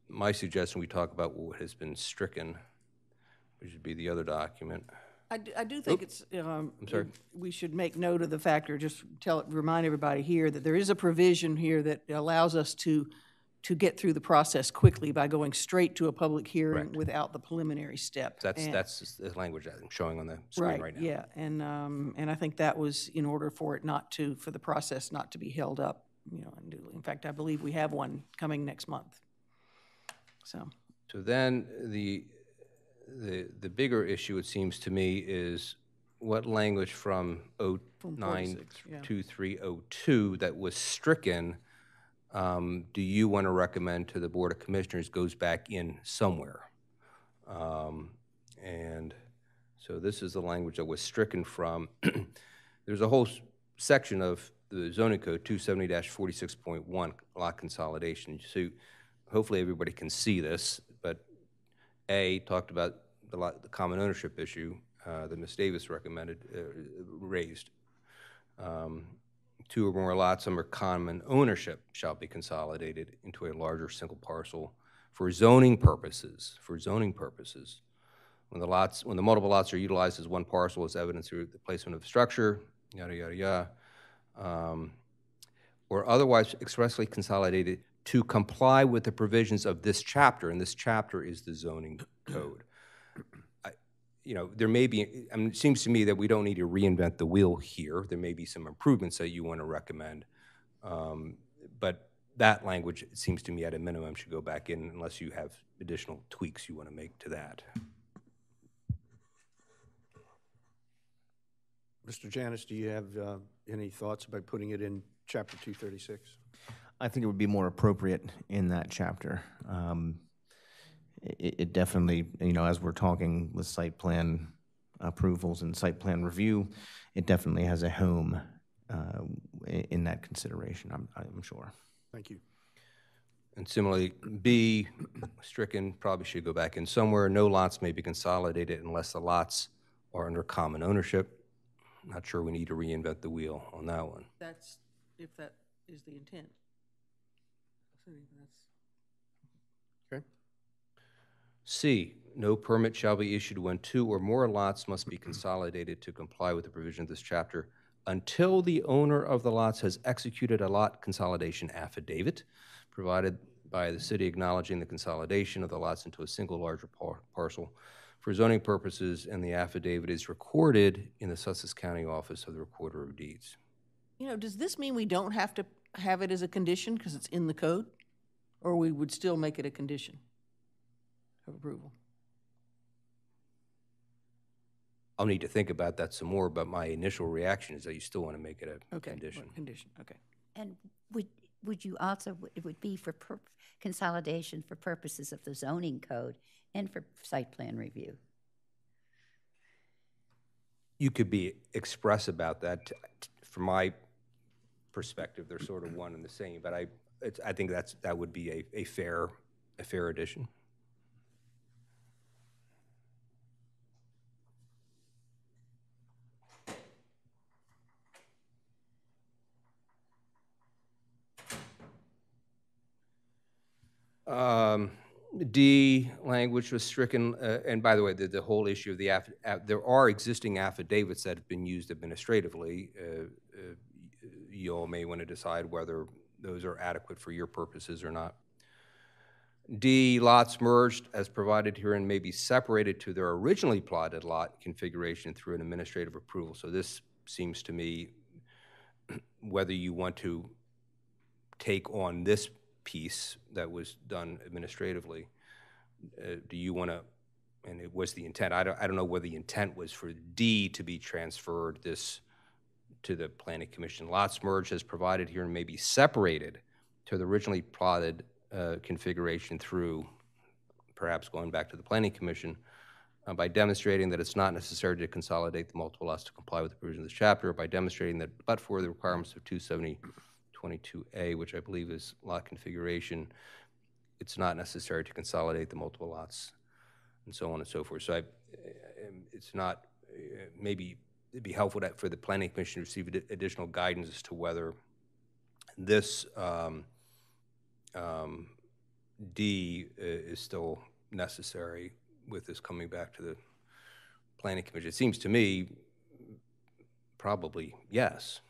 D: My suggestion, we talk about what has been stricken, which would be the other document.
C: I do think we should make note of the fact, or just remind everybody here that there is a provision here that allows us to get through the process quickly by going straight to a public hearing without the preliminary step.
D: That's the language I'm showing on the screen right now.
C: Yeah, and I think that was in order for the process not to be held up, unduly. In fact, I believe we have one coming next month. So
D: then the bigger issue, it seems to me, is what language from 092302 that was stricken do you want to recommend to the Board of Commissioners goes back in somewhere? And so this is the language that was stricken from. There's a whole section of the zoning code, 270-46.1, lot consolidation. So hopefully everybody can see this, but A, talked about the common ownership issue that Ms. Davis raised. Two or more lots under common ownership shall be consolidated into a larger single parcel for zoning purposes. when the multiple lots are utilized as one parcel as evidence through the placement of structure, yada, yada, yada, or otherwise expressly consolidated to comply with the provisions of this chapter, and this chapter is the zoning code. There may be, it seems to me that we don't need to reinvent the wheel here. There may be some improvements that you want to recommend, but that language, it seems to me, at a minimum, should go back in unless you have additional tweaks you want to make to that.
A: Mr. Janis, do you have any thoughts about putting it in Chapter 236?
F: I think it would be more appropriate in that chapter. It definitely, as we're talking with site plan approvals and site plan review, it definitely has a home in that consideration, I'm sure.
A: Thank you.
D: And similarly, B, stricken, probably should go back in somewhere. No lots may be consolidated unless the lots are under common ownership. Not sure we need to reinvent the wheel on that one.
C: That's, if that is the intent.
A: Okay.
D: C, no permit shall be issued when 2 or more lots must be consolidated to comply with the provision of this chapter until the owner of the lots has executed a lot consolidation affidavit provided by the city acknowledging the consolidation of the lots into a single larger parcel for zoning purposes, and the affidavit is recorded in the Sussex County Office of the Recorder of Deeds.
C: Does this mean we don't have to have it as a condition because it's in the code? Or we would still make it a condition of approval?
I: I'll need to think about that some more, but my initial reaction is that you still want to make it a condition.
C: Condition, okay.
G: And would you also, it would be for consolidation for purposes of the zoning code and for site plan review?
I: You could be express about that. From my perspective, they're sort of one and the same, but I think that would be a fair addition. D language was stricken, and by the way, the whole issue of there are existing affidavits that have been used administratively. You all may want to decide whether those are adequate for your purposes or not. D, lots merged as provided herein may be separated to their originally plotted lot configuration through an administrative approval. So this seems to me, whether you want to take on this piece that was done administratively, do you want to, and it was the intent, I don't know whether the intent was for D to be transferred this to the Planning Commission. Lots merged as provided here and may be separated to the originally plotted configuration through, perhaps going back to the Planning Commission, by demonstrating that it's not necessary to consolidate the multiple lots to comply with the provision of this chapter, by demonstrating that but for the requirements of 270-22A, which I believe is lot configuration, it's not necessary to consolidate the multiple lots, and so on and so forth. So it's not, maybe it'd be helpful for the Planning Commission to receive additional guidance as to whether this D is still necessary with this coming back to the Planning Commission. It seems to me probably yes.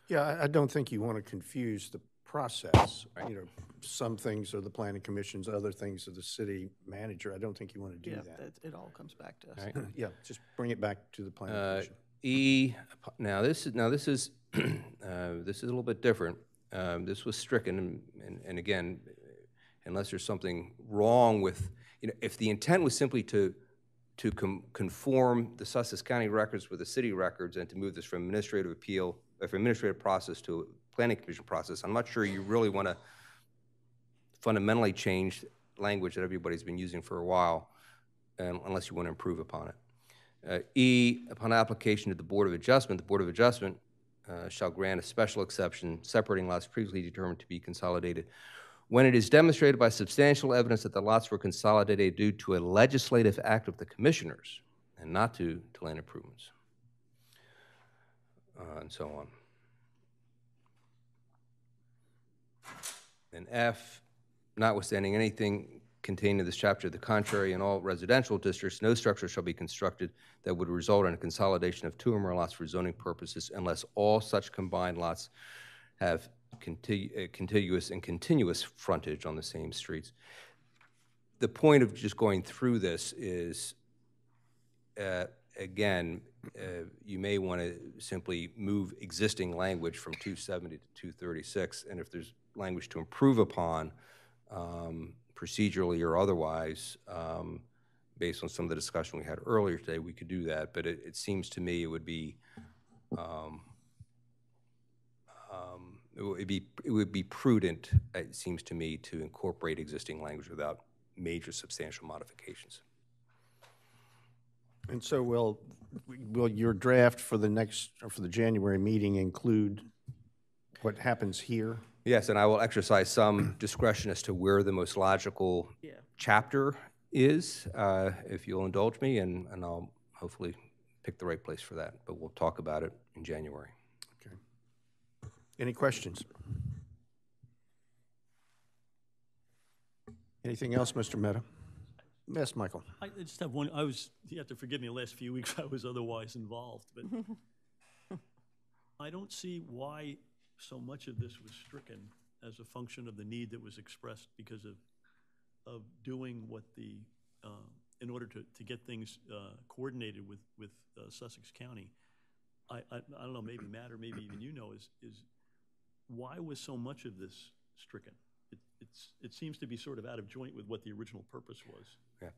A: Yeah, I don't think you want to confuse the process.
I: Right.
A: You know, some things are the Planning Commission's, other things are the city manager. I don't think you want to do that.
C: It all comes back to us.
I: Right.
A: Yeah, just bring it back to the Planning Commission.
I: E. Now this is this is a little bit different. This was stricken, and again, unless there's something wrong with, if the intent was simply to conform the Sussex County records with the city records and to move this from administrative process to a Planning Commission process, I'm not sure you really want to fundamentally change language that everybody's been using for a while, unless you want to improve upon it. E, upon application to the Board of Adjustment, the Board of Adjustment shall grant a special exception separating lots previously determined to be consolidated when it is demonstrated by substantial evidence that the lots were consolidated due to a legislative act of the commissioners and not to land improvements, and so on. And F, notwithstanding anything
D: contained in this chapter. The contrary, in all residential districts, no structure shall be constructed that would result in a consolidation of two or more lots for zoning purposes unless all such combined lots have contiguous and continuous frontage on the same streets. The point of just going through this is, again, you may want to simply move existing language from 270 to 236, and if there's language to improve upon procedurally or otherwise, based on some of the discussion we had earlier today, we could do that. But it seems to me it would be prudent, it seems to me, to incorporate existing language without major substantial modifications.
A: And so will your draft for the next, or for the January meeting include what happens here?
D: Yes, and I will exercise some discretion as to where the most logical chapter is, if you'll indulge me, and I'll hopefully pick the right place for that. But we'll talk about it in January.
A: Okay. Any questions? Anything else, Mr. Mehta? Yes, Michael.
L: I just have one. You have to forgive me, the last few weeks I was otherwise involved, but I don't see why so much of this was stricken as a function of the need that was expressed because of doing what the, in order to get things coordinated with Sussex County. I don't know, maybe Matt or maybe even you know, is why was so much of this stricken? It seems to be sort of out of joint with what the original purpose was.
D: Yeah.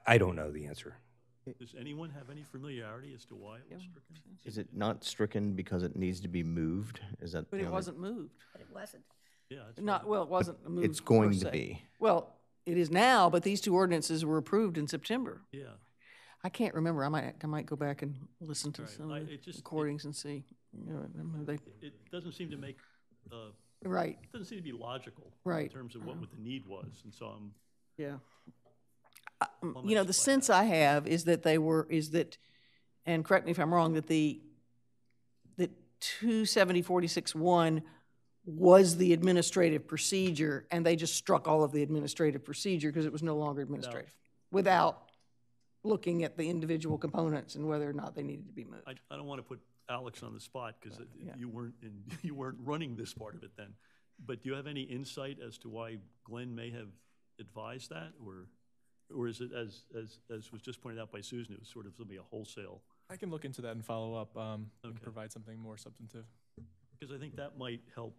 D: I don't know the answer.
L: Does anyone have any familiarity as to why it was stricken?
F: Is it not stricken because it needs to be moved? Is that?
C: But it wasn't moved.
G: But it wasn't.
L: Yeah.
C: Well, it wasn't moved.
F: It's going
C: per
F: to
C: se.
F: be.
C: Well, it is now, but these two ordinances were approved in September.
L: Yeah.
C: I can't remember. I might go back and listen to
L: Right.
C: some of the
L: It just-
C: recordings and see. You know,
L: It doesn't seem to make,
C: right.
L: it doesn't seem to be logical
C: Right.
L: in terms of what the need was, and so I'm.
C: Yeah. You know, the sense I have is that and correct me if I'm wrong, that 270-46-1 was the administrative procedure, and they just struck all of the administrative procedure because it was no longer administrative, without looking at the individual components and whether or not they needed to be moved.
L: I don't want to put Alex on the spot because you weren't running this part of it then. But do you have any insight as to why Glenn may have advised that, or is it as was just pointed out by Susan, it was sort of something a wholesale?
M: I can look into that and follow up and provide something more substantive.
L: Because I think that might help.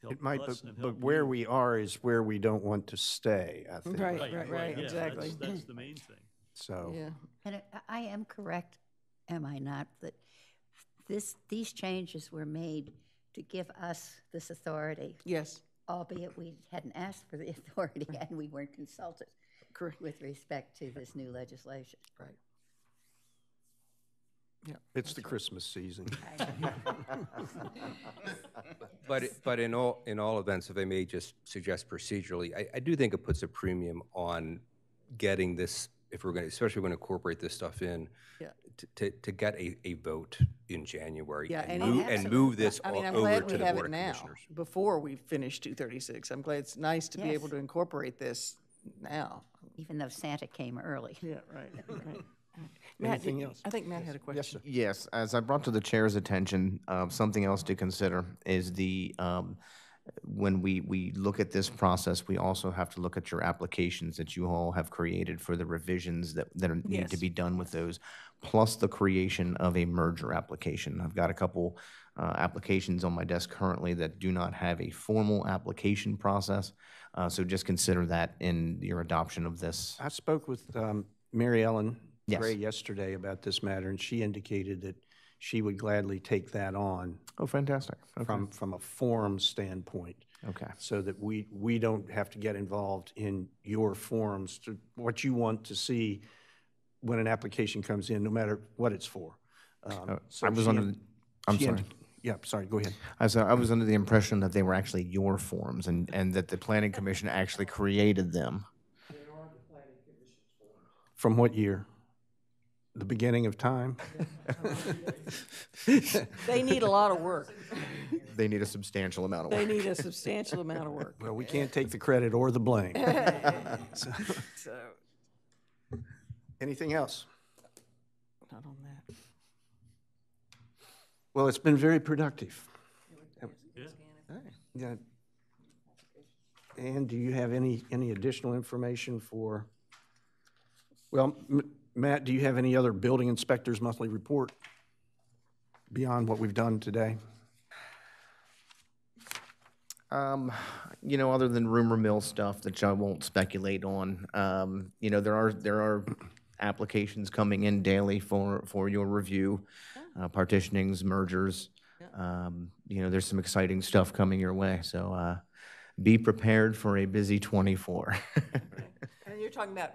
A: It might,
L: us and
A: but
L: help
A: where
L: you.
A: we are is where we don't want to stay, I think.
C: Right,
L: Yeah,
C: exactly.
L: That's the main thing.
A: So,
C: Yeah.
G: And I am correct, am I not, that these changes were made to give us this authority,
C: Yes,
G: albeit we hadn't asked for the authority and we weren't consulted
C: correct.
G: with respect to this new legislation.
C: Right. Yeah.
A: it's the Christmas season.
D: But in all events, if I may just suggest procedurally, I do think it puts a premium on getting this, if we're going to, especially when we incorporate this stuff in, to get a vote in January.
C: Yeah,
D: and move this
C: I'm
D: over
C: glad
D: to
C: we
D: the
C: have
D: Board
C: it
D: of
C: now,
D: Commissioners.
C: before we finish 236. I'm glad it's nice to be
G: Yes.
C: able to incorporate this now.
G: Even though Santa came early.
C: Yeah, right. Matt,
A: Anything else?
C: I think Matt had a question.
A: Yes, sir.
F: Yes, as I brought to the chair's attention, something else to consider is when we look at this process, we also have to look at your applications that you all have created for the revisions that need to
C: Yes.
F: be done with those, plus the creation of a merger application. I've got a couple applications on my desk currently that do not have a formal application process, so just consider that in your adoption of this.
A: I spoke with Mary Ellen
F: Yes.
A: Gray yesterday about this matter, and she indicated that she would gladly take that on
F: Oh, fantastic. Okay.
A: from a forum standpoint,
F: Okay.
A: so that we don't have to get involved in your forums, to what you want to see when an application comes in, no matter what it's for. So
F: I was
A: she
F: under.
A: in-
F: I'm
A: she in-
F: sorry.
A: Yeah, sorry, go ahead.
F: I was under the impression that they were actually your forms and that the planning commission actually created them.
A: From what year? the beginning of time.
C: They need a lot of work.
F: They need a substantial amount of
C: They
F: work.
C: need a substantial amount of work.
A: Well, we can't take the credit or the blame.
C: So,
A: Anything else?
C: not on that.
A: Well, it's been very productive. Yeah. And do you have any additional information for, well, Matt, do you have any other building inspector's monthly report beyond what we've done today?
F: You know, other than rumor mill stuff that I won't speculate on, you know, there are applications coming in daily for your review, partitionings, mergers. You know, there's some exciting stuff coming your way, so be prepared for a busy 24.
C: And you're talking about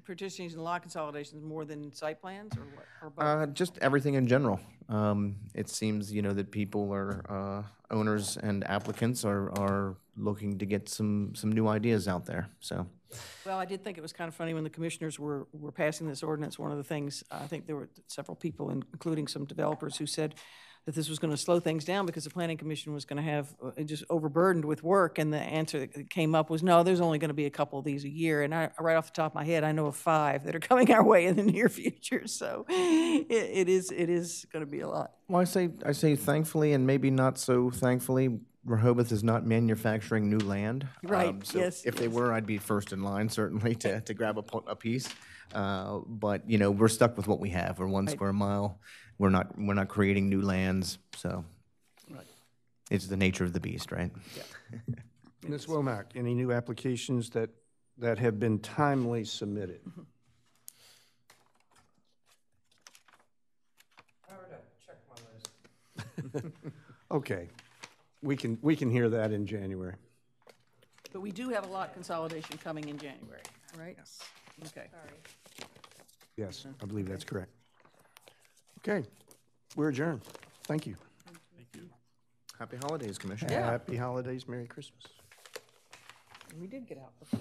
C: partitionings and lot consolidations more than site plans, or what? Or both?
F: Just everything in general. It seems, you know, that people are, owners and applicants are looking to get some new ideas out there, so.
C: Well, I did think it was kind of funny when the commissioners were passing this ordinance. One of the things, I think there were several people, including some developers, who said that this was going to slow things down because the planning commission was going to have just overburdened with work, and the answer that came up was, no, there's only going to be a couple of these a year. And right off the top of my head, I know of 5 that are coming our way in the near future. So it is going to be a lot.
F: Well, I say thankfully, and maybe not so thankfully, Rehoboth is not manufacturing new land.
C: Right,
F: So
C: yes,
F: if they
C: yes.
F: were, I'd be first in line, certainly, to grab a piece. But, you know, we're stuck with what we have. We're 1 square mile. We're not creating new lands, so it's the nature of the beast, right?
A: Ms. Womack, any new applications that have been timely submitted?
E: I would check my list.
A: Okay, we can hear that in January.
C: But we do have a lot consolidation coming in January, right? Yes. Okay.
A: Yes, I believe that's correct. Okay, we're adjourned. Thank you.
F: Happy holidays, Commissioner.
C: Yeah.
A: Happy holidays, Merry Christmas.
C: We did get out before.